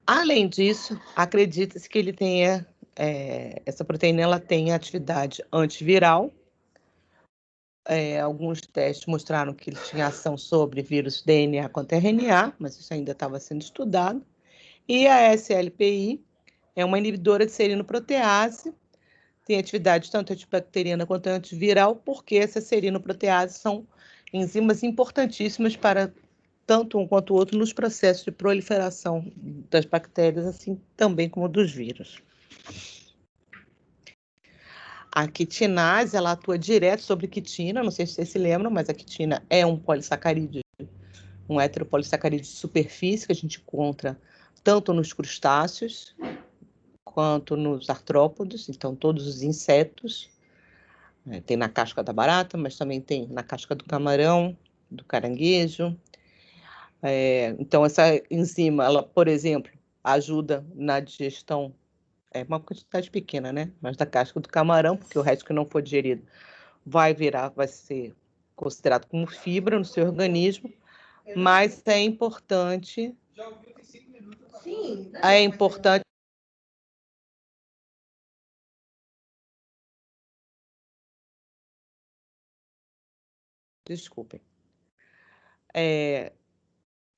Além disso, acredita-se que ele tenha, essa proteína ela tem atividade antiviral. Alguns testes mostraram que ele tinha ação sobre vírus DNA contra RNA, mas isso ainda estava sendo estudado. E a SLPI é uma inibidora de serinoprotease, tem atividade tanto antibacteriana quanto antiviral, porque essas serinoproteases são enzimas importantíssimas para tanto um quanto o outro nos processos de proliferação das bactérias, assim também como dos vírus. A quitinase, ela atua direto sobre quitina, não sei se vocês se lembram, mas a quitina é um polissacarídeo, um heteropolissacarídeo de superfície que a gente encontra tanto nos crustáceos quanto nos artrópodes, então todos os insetos. Tem na casca da barata, mas também tem na casca do camarão, do caranguejo. Então, essa enzima, ela, por exemplo, ajuda na digestão, uma quantidade pequena, né? Mas da casca do camarão, porque o resto que não for digerido vai ser considerado como fibra no seu organismo, mas é importante. Sim, é importante. Desculpem.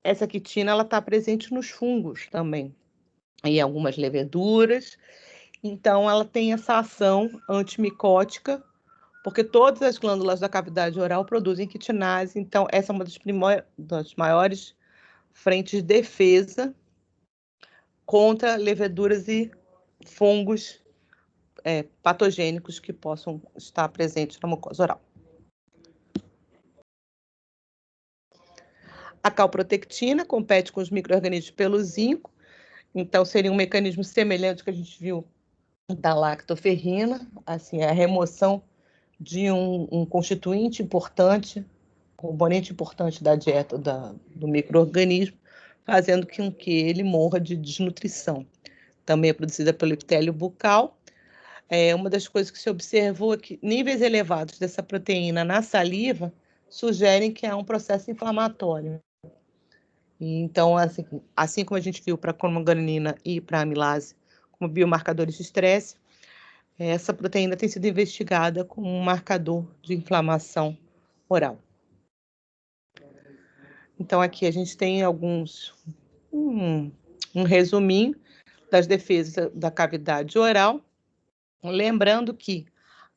Essa quitina ela está presente nos fungos também, em algumas leveduras. Então, ela tem essa ação antimicótica, porque todas as glândulas da cavidade oral produzem quitinase. Então, essa é uma das maiores frentes de defesa contra leveduras e fungos patogênicos que possam estar presentes na mucosa oral. A calprotectina compete com os micro-organismos pelo zinco, então seria um mecanismo semelhante que a gente viu da lactoferrina, assim, a remoção de um constituinte importante, componente importante da dieta do micro-organismo, fazendo com que ele morra de desnutrição. Também é produzida pelo epitélio bucal. Uma das coisas que se observou é que níveis elevados dessa proteína na saliva sugerem que há um processo inflamatório. Então, assim como a gente viu para a cromoganina e para a amilase como biomarcadores de estresse, essa proteína tem sido investigada como um marcador de inflamação oral. Então, aqui a gente tem um resuminho das defesas da cavidade oral, lembrando que,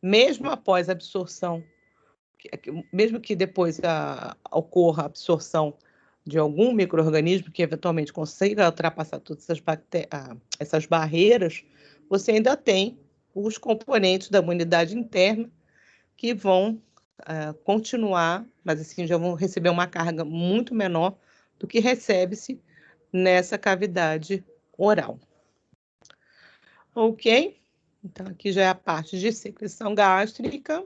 mesmo após a absorção, mesmo que depois ocorra a absorção de algum micro-organismo que eventualmente consiga ultrapassar todas essas barreiras, você ainda tem os componentes da imunidade interna que vão continuar, mas assim já vão receber uma carga muito menor do que recebe-se nessa cavidade oral. Ok? Então, aqui já é a parte de secreção gástrica.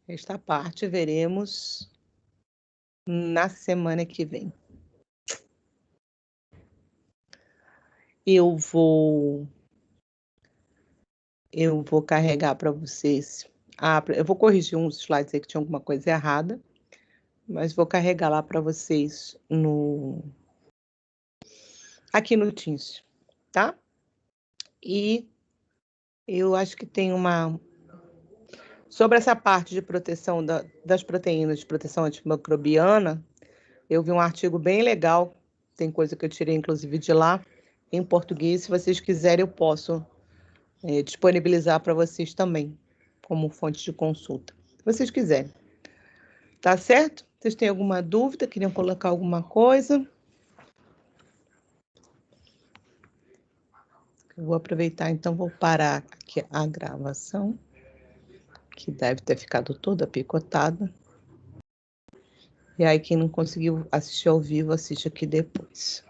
Esta parte veremos na semana que vem. Eu vou carregar para vocês. Eu vou corrigir uns slides aí que tinha alguma coisa errada, mas vou carregar lá para vocês aqui no Teams, tá? E eu acho que tem sobre essa parte de proteção das proteínas, de proteção antimicrobiana, eu vi um artigo bem legal, tem coisa que eu tirei inclusive de lá, em português. Se vocês quiserem, eu posso disponibilizar para vocês também, como fonte de consulta, se vocês quiserem. Tá certo? Vocês têm alguma dúvida? Queriam colocar alguma coisa? Eu vou aproveitar, então, vou parar aqui a gravação, que deve ter ficado toda picotada. E aí, quem não conseguiu assistir ao vivo, assiste aqui depois.